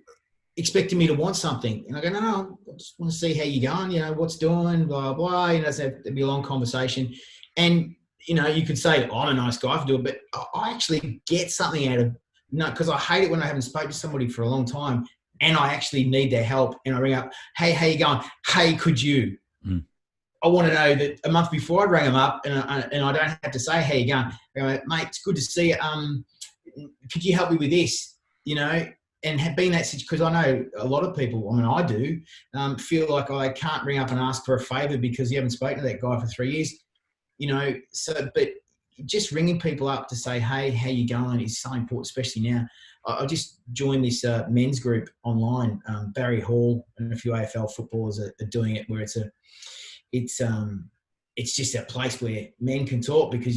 Expecting me to want something. And I go, no, I just want to see how you're going, you know, what's doing, blah, blah. You know, so it'd be a long conversation. And, you know, you could say, oh, I'm a nice guy for doing it, but I actually get something out of, because I hate it when I haven't spoken to somebody for a long time and I actually need their help, and I ring up, hey, how you going? Hey, could you? I want to know that a month before I ring them up, and I don't have to say, how you going? I go, mate, it's good to see you. Could you help me with this? You know, and have been that situation, because I know a lot of people, I mean, I do, feel like I can't ring up and ask for a favour because you haven't spoken to that guy for 3 years. but just ringing people up to say, hey, how you going is so important, especially now. I just joined this men's group online. Barry Hall and a few AFL footballers are doing it, where it's just a place where men can talk, because,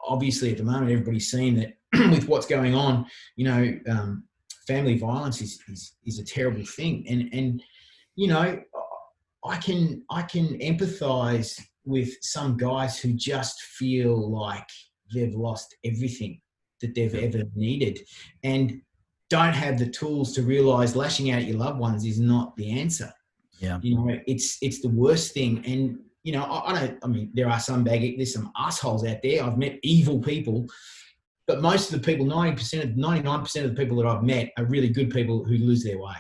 obviously at the moment everybody's seeing that with what's going on, family violence is a terrible thing. And I can empathise with some guys who just feel like they've lost everything that they've ever needed and don't have the tools to realise lashing out at your loved ones is not the answer. Yeah. It's the worst thing. And, there are there's some assholes out there. I've met evil people, but most of the people, 99% of the people that I've met are really good people who lose their way.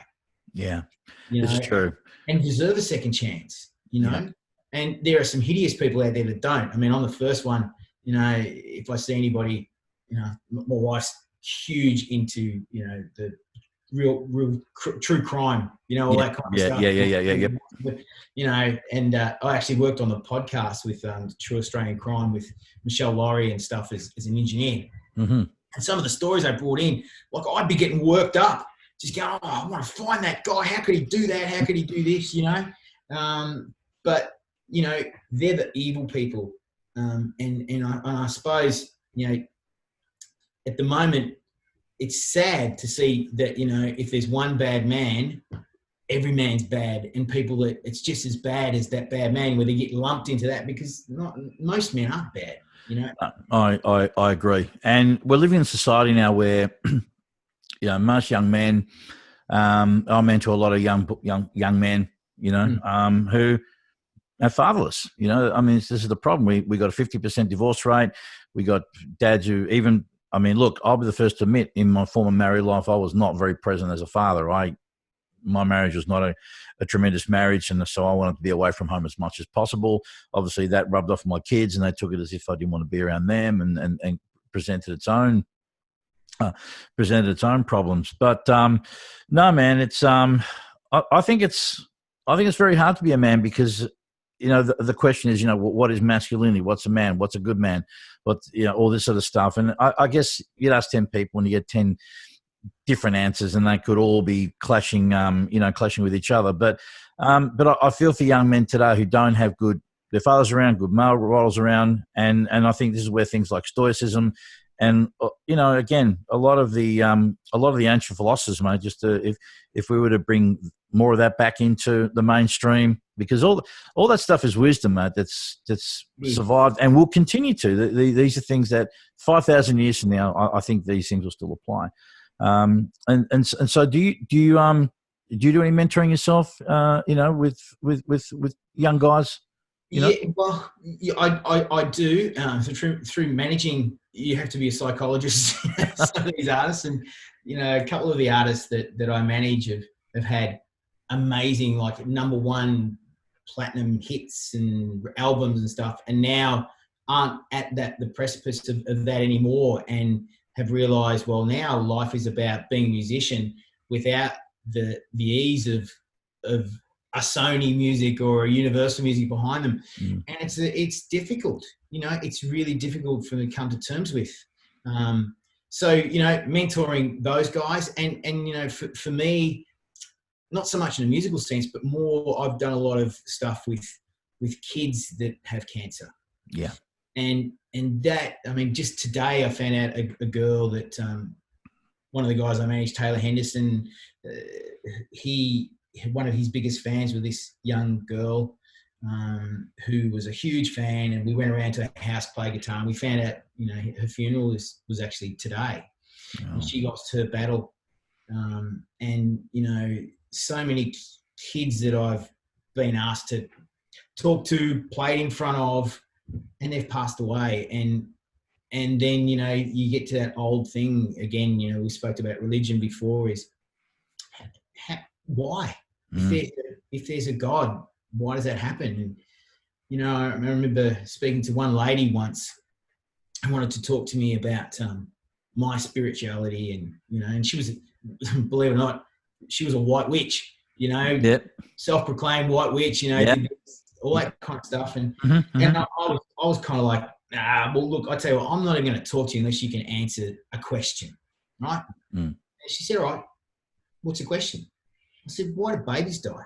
Yeah, this is true. And deserve a second chance, Yeah. And there are some hideous people out there that don't. I'm the first one, if I see anybody, my wife's huge into, the real true crime, all that kind of stuff. Yeah. And I actually worked on the podcast with True Australian Crime with Michelle Laurie and stuff as an engineer. Mm-hmm. And some of the stories I brought in, like I'd be getting worked up, just going, I want to find that guy. How could he do that? How could he do this? But they're the evil people. And I suppose, at the moment, it's sad to see that, if there's one bad man, every man's bad, and people that it's just as bad as that bad man, where they get lumped into that, because most men aren't bad. I agree. And we're living in a society now where, most young men, I mentor a lot of young men, who are fatherless. This is the problem. We got a 50% divorce rate. We got dads who even, look, I'll be the first to admit, in my former married life, I was not very present as a father. My marriage was not a tremendous marriage, and so I wanted to be away from home as much as possible. Obviously, that rubbed off on my kids, and they took it as if I didn't want to be around them, and presented its own problems. But no, man, it's I think it's very hard to be a man, because the question is, what is masculinity? What's a man? What's a good man? What, all this sort of stuff. And I guess you'd ask 10 people and you get 10 different answers, and they could all be clashing with each other. But I feel for young men today who don't have their fathers around, good male roles around, and I think this is where things like stoicism and again, a lot of the ancient philosophers, mate, just if we were to bring more of that back into the mainstream, because all that stuff is wisdom, mate, that's survived and will continue to. These are things that 5,000 years from now, I think these things will still apply. And so do you do any mentoring yourself? With young guys. I do. Through managing, you have to be a psychologist. Some of these artists, and a couple of the artists that I manage have had amazing, like, #1 platinum hits and albums and stuff, and now aren't at the precipice of that anymore, and have realised, well, now life is about being a musician without the ease of a Sony music or a Universal music behind them. And it's difficult, it's really difficult for them to come to terms with. So, mentoring those guys and for me, not so much in a musical sense, but more, I've done a lot of stuff with kids that have cancer. Yeah. And that, just today I found out a girl that, one of the guys I managed, Taylor Henderson, one of his biggest fans was this young girl who was a huge fan, and we went around to her house, play guitar, and we found out, her funeral was actually today. Oh. And she lost her battle. And, so many kids that I've been asked to talk to, played in front of, and they've passed away. And then, you get to that old thing again, we spoke about religion before, is why? If there's a God, why does that happen? And, I remember speaking to one lady once who wanted to talk to me about my spirituality, and she was, believe it or not, she was a white witch, Yep. self-proclaimed white witch, Yep. did all that kind of stuff. And Mm-hmm, mm-hmm. I was kind of like, nah, well, look, I tell you what, I'm not even going to talk to you unless you can answer a question, right? Mm. And she said, all right, what's the question? I said, why do babies die?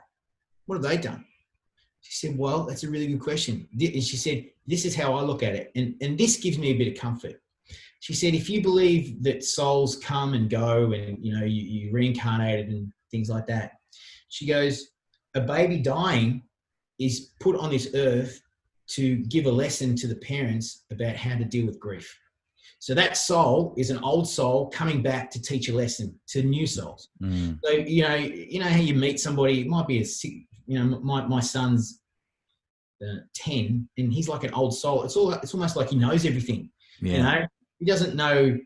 What have they done? She said, well, that's a really good question. And she said, this is how I look at it. And this gives me a bit of comfort. She said, if you believe that souls come and go and, you know, you reincarnated and things like that, she goes, a baby dying is put on this earth to give a lesson to the parents about how to deal with grief. So that soul is an old soul coming back to teach a lesson to new souls. Mm. So, you know how you meet somebody, it might be my son's 10 and he's like an old soul. It's almost like he knows everything. Yeah. You know, he doesn't know,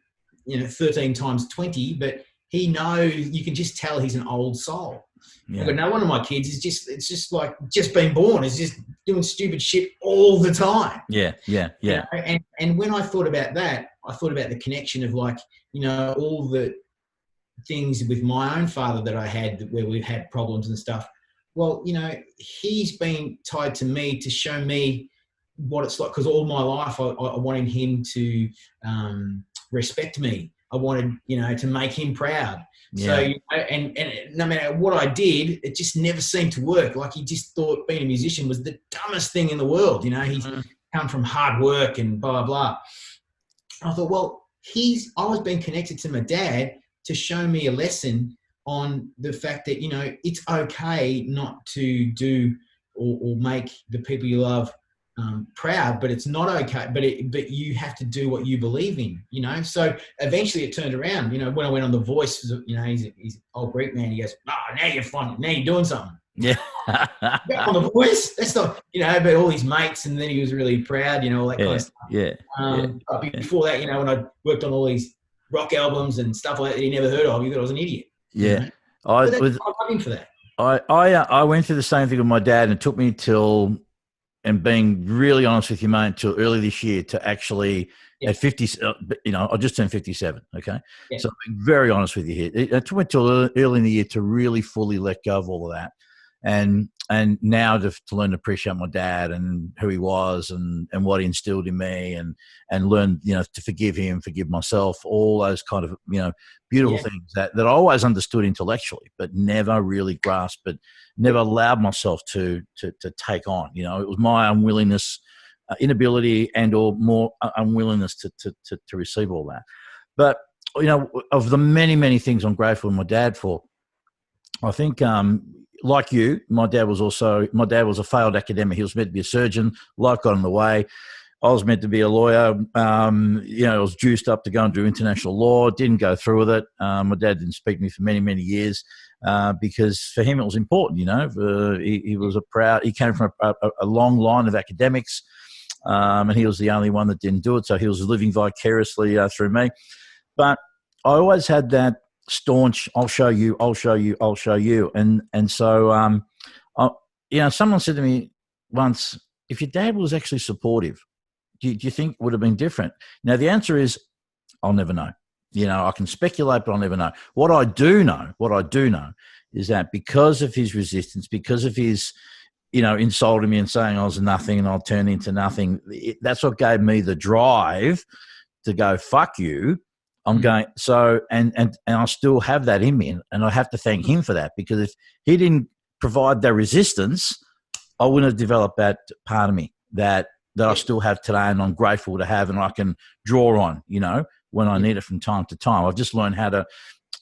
13 times 20, but he knows, you can just tell he's an old soul. Yeah. But no one of my kids is just like just been born. It's just doing stupid shit all the time. Yeah. And when I thought about that, I thought about the connection of like, all the things with my own father that I had where we've had problems and stuff. Well, he's been tied to me to show me what it's like, because all my life I wanted him to respect me. I wanted, to make him proud. Yeah. So, and no matter what I did, it just never seemed to work. Like he just thought being a musician was the dumbest thing in the world. He's come from hard work and blah, blah, blah. I thought, well, he's always been connected to my dad to show me a lesson on the fact that, it's okay not to do or make the people you love proud, but it's not okay. But you have to do what you believe in, So eventually it turned around. When I went on The Voice, he's an old Greek man. He goes, now you're fun. Now you're doing something. Yeah. On The Voice, that's not, but all his mates, and then he was really proud, all that kind of stuff. Yeah. But before that, when I worked on all these rock albums and stuff like that he never heard of, he thought I was an idiot. Yeah. I love him for that. I went through the same thing with my dad, and it took me till, and being really honest with you, mate, until early this year to actually at 50, I just turned 57. Okay. Yeah. So I'm being very honest with you here. It took me till early in the year to really fully let go of all of that. And now to learn to appreciate my dad and who he was and what he instilled in me and learn, to forgive him, forgive myself, all those kind of, beautiful things that I always understood intellectually, but never really grasped, but never allowed myself to take on. It was my unwillingness, inability and or more unwillingness to receive all that. But, of the many, many things I'm grateful to my dad for, I think, like you, my dad was a failed academic. He was meant to be a surgeon. Life got in the way. I was meant to be a lawyer. I was juiced up to go and do international law. Didn't go through with it. My dad didn't speak to me for many, many years because for him it was important. He came from a long line of academics, and he was the only one that didn't do it. So he was living vicariously through me. But I always had that staunch, I'll show you. And so, someone said to me once, if your dad was actually supportive, do you think it would have been different? Now, the answer is, I'll never know. I can speculate, but I'll never know. What I do know is that because of his resistance, because of his, insulting me and saying I was nothing and I'll turn into nothing, that's what gave me the drive to go, fuck you. I'm going, so, and I still have that in me, and I have to thank him for that, because if he didn't provide that resistance, I wouldn't have developed that part of me that I still have today, and I'm grateful to have, and I can draw on, when I need it from time to time. I've just learned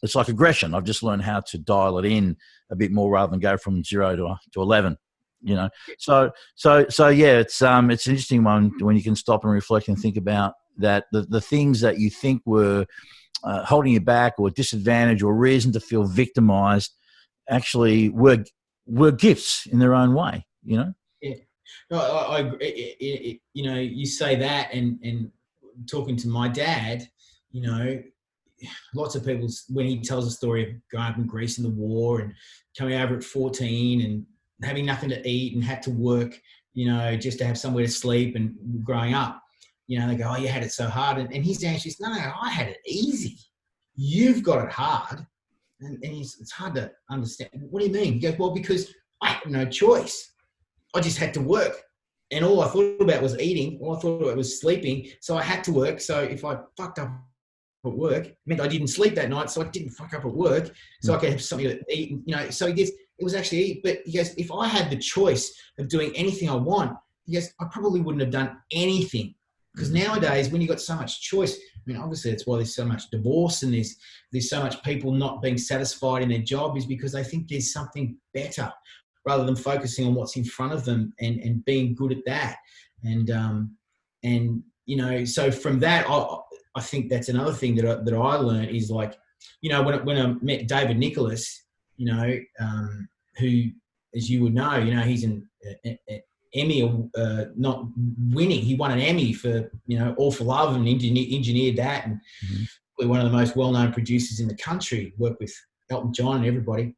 it's like aggression. I've just learned how to dial it in a bit more rather than go from 0 to 11. So yeah, it's an interesting one when you can stop and reflect and think about that the things that you think were holding you back or disadvantage or reason to feel victimized actually were gifts in their own way. Yeah, no, I agree. You say that, and talking to my dad, lots of people, when he tells a story of going up in Greece in the war and coming over at 14 and having nothing to eat and had to work, just to have somewhere to sleep, and growing up, they go, oh, you had it so hard. And his answer is, no, I had it easy. You've got it hard. And it's hard to understand. What do you mean? He goes, well, because I had no choice. I just had to work. And all I thought about was eating. All I thought about was sleeping. So I had to work. So if I fucked up at work, it meant I didn't sleep that night. So I didn't fuck up at work. So I could have something to eat. You know, so he goes, it was actually eat. But he goes, if I had the choice of doing anything I want, he goes, I probably wouldn't have done anything. Because nowadays, when you've got so much choice, I mean, obviously that's why there's so much divorce and there's so much people not being satisfied in their job, is because they think there's something better rather than focusing on what's in front of them and being good at that. And you know, so from that, I think that's another thing that I learned is, like, you know, when I met David Nicholas, you know, who, as you would know, he's an Emmy, not winning. He won an Emmy for, you know, All for Love, and engineered that, and one of the most well-known producers in the country. Worked with Elton John and everybody.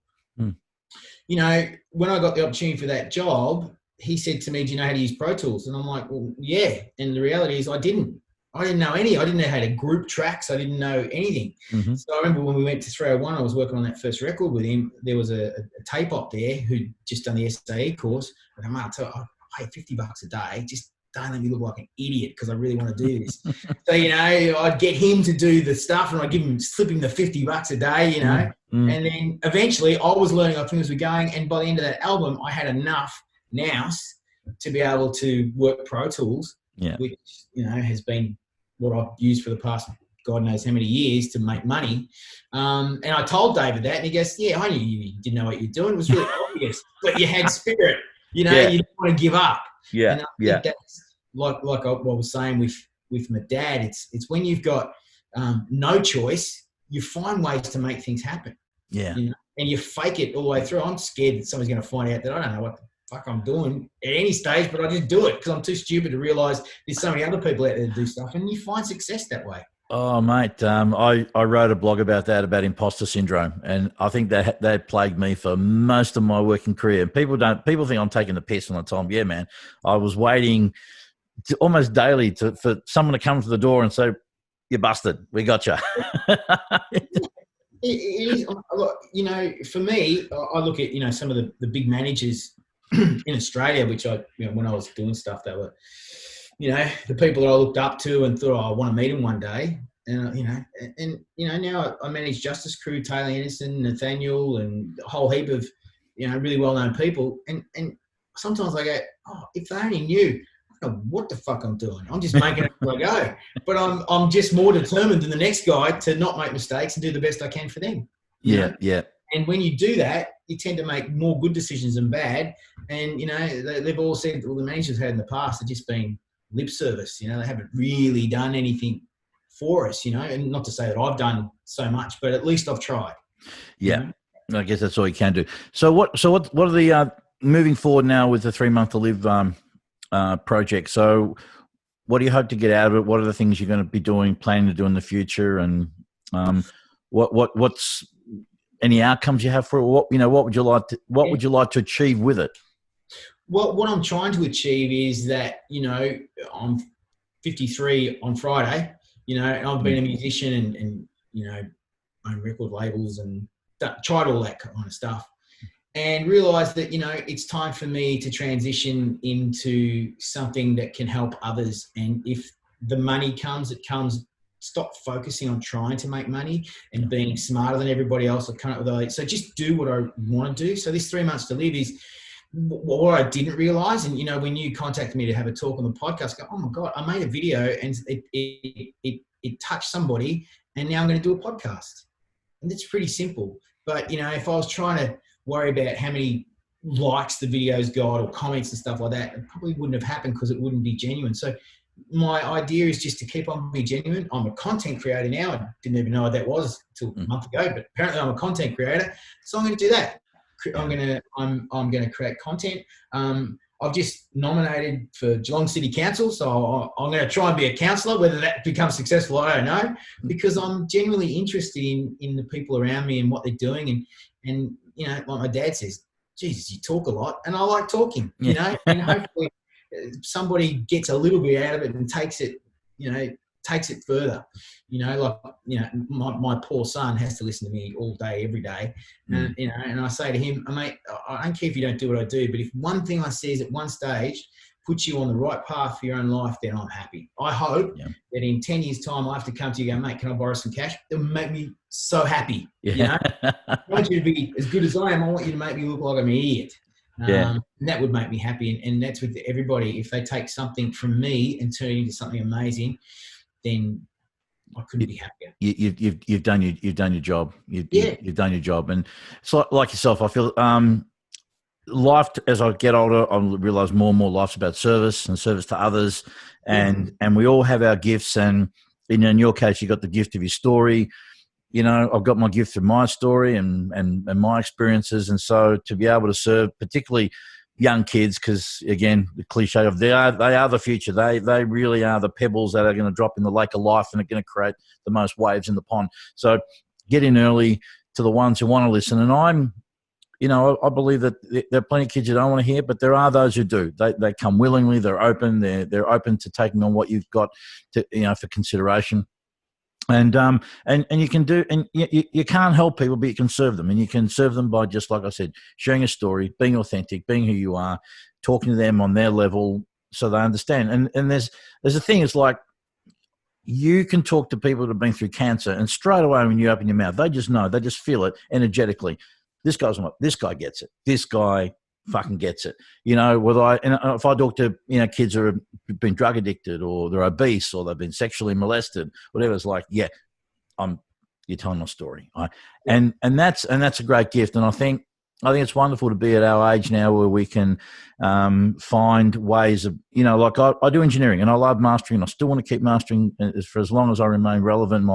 You know, when I got the opportunity for that job, he said to me, "Do you know how to use Pro Tools?" And I'm like, "Well, yeah." And the reality is, I didn't know any. I didn't know how to group tracks. I didn't know anything. So I remember when we went to 301, I was working on that first record with him. There was a tape op there who'd just done the SAE course. And I'm like, I pay $50 a day. Just don't let me look like an idiot, because I really want to do this. So, you know, I'd get him to do the stuff, and I'd slip him the $50 a day, you know. And then eventually I was learning how things were going. And by the end of that album, I had enough nous to be able to work Pro Tools, which, you know, has been what I've used for the past God knows how many years to make money. And I told David that, and he goes, "Yeah, I knew you didn't know what you're doing. It was really obvious, but you had spirit. You know, you didn't want to give up." And I think that's like I was saying with my dad. It's when you've got no choice, you find ways to make things happen. Yeah. You know? And you fake it all the way through. I'm scared that someone's going to find out that I don't know what the fuck I'm doing at any stage, but I just do it because I'm too stupid to realise there's so many other people out there that do stuff, and you find success that way. Oh, mate, I wrote a blog about that, about imposter syndrome, and I think that plagued me for most of my working career. People think I'm taking the piss all the time. Yeah, man, I was waiting almost daily for someone to come to the door and say, "You're busted. We got you." It is, you know, for me, I look at, you know, some of the big managers in Australia, which when I was doing stuff, they were, you know, the people that I looked up to and thought, I want to meet them one day. And, you know, now I manage Justice Crew, Taylor Anderson, Nathaniel, and a whole heap of, you know, really well-known people. And sometimes I go, if they only knew, I don't know what the fuck I'm doing. I'm just making it as I go. But I'm just more determined than the next guy to not make mistakes and do the best I can for them. Yeah. And when you do that, you tend to make more good decisions than bad. And, you know, they've all said, all the managers had in the past have just been lip service. You know, they haven't really done anything for us, you know, and not to say that I've done so much, but at least I've tried. Yeah. You know? I guess that's all you can do. So what are the, moving forward now with the 3 Month to Live project? So what do you hope to get out of it? What are the things you're going to be planning to do in the future? And what's any outcomes you have for it? What would you like to achieve with it? Well, what I'm trying to achieve is that, you know, I'm 53 on Friday, you know, and I've been a musician and you know, own record labels and tried all that kind of stuff, and realised that, you know, it's time for me to transition into something that can help others. And if the money comes, it comes. Stop focusing on trying to make money and being smarter than everybody else. So just do what I want to do. So this 3 months to live is what I didn't realise. And, you know, when you contacted me to have a talk on the podcast, I go, oh my God, I made a video and it touched somebody, and now I'm going to do a podcast. And it's pretty simple. But, you know, if I was trying to worry about how many likes the videos got or comments and stuff like that, it probably wouldn't have happened because it wouldn't be genuine. So my idea is just to keep on being genuine. I'm a content creator now. I didn't even know what that was until a month ago, but apparently I'm a content creator. So I'm going to do that. I'm going to create content. I've just nominated for Geelong City Council, so I'm going to try and be a councillor. Whether that becomes successful, I don't know, because I'm genuinely interested in the people around me and what they're doing. And you know, like my dad says, Jesus, you talk a lot, and I like talking, you know, and hopefully somebody gets a little bit out of it and takes it, you know, takes it further. My poor son has to listen to me all day, every day. And, and I say to him, mate, I don't care if you don't do what I do, but if one thing I see is at one stage puts you on the right path for your own life, then I'm happy. I hope that in 10 years' time, I have to come to you and go, mate, can I borrow some cash? It'll make me so happy. I want you to be as good as I am. I want you to make me look like I'm an idiot. And that would make me happy. And that's with everybody. If they take something from me and turn it into something amazing, then I couldn't be happier. You've done your job. You've done your job. And so, like yourself, I feel life, as I get older, I realise more and more life's about service and service to others. And we all have our gifts. And in your case, you got the gift of your story. I've got my gift of my story and my experiences. And so to be able to serve particularly young kids, because again, the cliche of they are the future. They really are the pebbles that are going to drop in the lake of life and are going to create the most waves in the pond. So get in early to the ones who want to listen. And I believe that there are plenty of kids who don't want to hear, but there are those who do. They come willingly. They're open. They're open to taking on what you've got to, for consideration. And you can do, and you can't help people, but you can serve them, and you can serve them by, just like I said, sharing a story, being authentic, being who you are, talking to them on their level so they understand. And there's a thing, it's like you can talk to people that have been through cancer, and straight away when you open your mouth, they just know, they just feel it energetically. This guy gets it. This guy fucking gets it. If I talk to kids who have been drug addicted, or they're obese, or they've been sexually molested, whatever, it's like, you're telling my story. And that's a great gift. And I think it's wonderful to be at our age now where we can find ways of, like I do engineering and I love mastering, and I still want to keep mastering for as long as I remain relevant.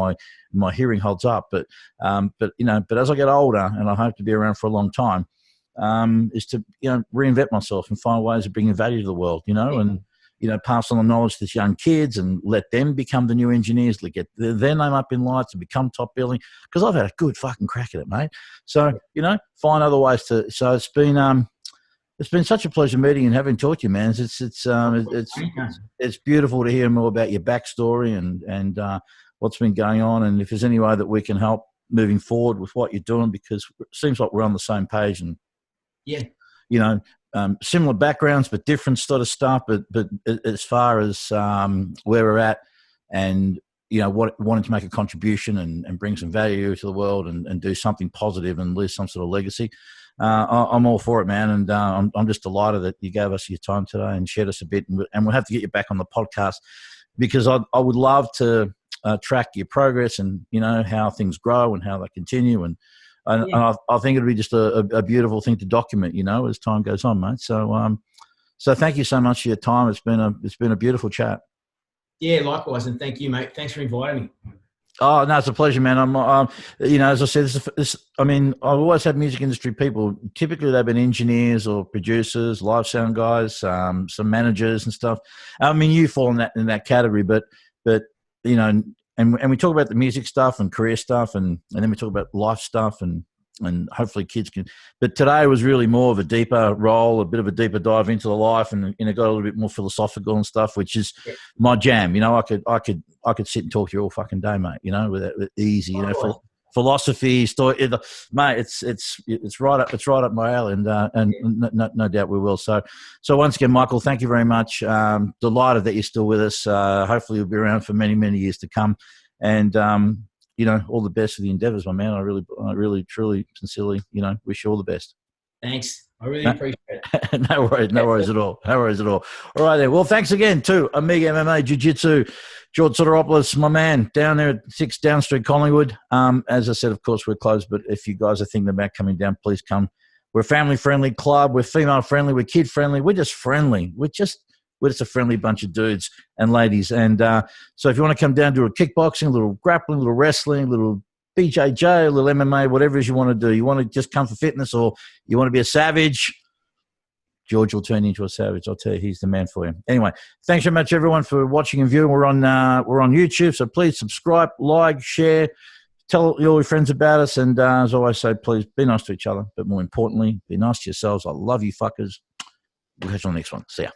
My hearing holds up, but as I get older, and I hope to be around for a long time, is to reinvent myself and find ways of bringing value to the world, and pass on the knowledge to young kids and let them become the new engineers, get their name up in lights and become top billing, because I've had a good fucking crack at it, mate. So find other ways to. So it's been such a pleasure meeting and having talked to you, man. It's beautiful to hear more about your backstory and what's been going on, and if there's any way that we can help moving forward with what you're doing, because it seems like we're on the same page. And similar backgrounds but different sort of stuff, but as far as where we're at, and wanting to make a contribution and bring some value to the world and do something positive and leave some sort of legacy, I'm all for it, man. And I'm just delighted that you gave us your time today and shared us a bit, and we'll have to get you back on the podcast, because I would love to track your progress and how things grow and how they continue, and I think it'd be just a beautiful thing to document, as time goes on, mate. So thank you so much for your time. It's been a beautiful chat. Yeah, likewise, and thank you, mate. Thanks for inviting me. Oh no, it's a pleasure, man. I'm as I said, I've always had music industry people. Typically, they've been engineers or producers, live sound guys, some managers and stuff. I mean, you fall in that category, but and we talk about the music stuff and career stuff, and then we talk about life stuff, and hopefully kids can. But today was really more of a deeper role, a bit of a deeper dive into the life, and got a little bit more philosophical and stuff, which is my jam. I could sit and talk to you all fucking day, mate. With easy, philosophy, story, mate. It's right up my alley, and no doubt we will. So once again, Michael, thank you very much. Delighted that you're still with us. Hopefully you'll be around for many, many years to come, and all the best for the endeavors, my man. I really, truly, sincerely, wish you all the best. Thanks. I really appreciate it. No worries at all. All right then. Well, thanks again to Amiga MMA Jiu-Jitsu, George Soteropoulos, my man, down there at 6 Down Street, Collingwood. As I said, of course, we're closed, but if you guys are thinking about coming down, please come. We're a family-friendly club. We're female-friendly. We're kid-friendly. We're just friendly. We're just a friendly bunch of dudes and ladies. And so if you want to come down, do a kickboxing, a little grappling, a little wrestling, a little BJJ, a little MMA, whatever it is you want to do. You want to just come for fitness, or you want to be a savage, George will turn you into a savage. I'll tell you, he's the man for you. Anyway, thanks very much, everyone, for watching and viewing. We're on YouTube, so please subscribe, like, share, tell all your friends about us. And as I always say, please be nice to each other, but more importantly, be nice to yourselves. I love you fuckers. We'll catch you on the next one. See ya.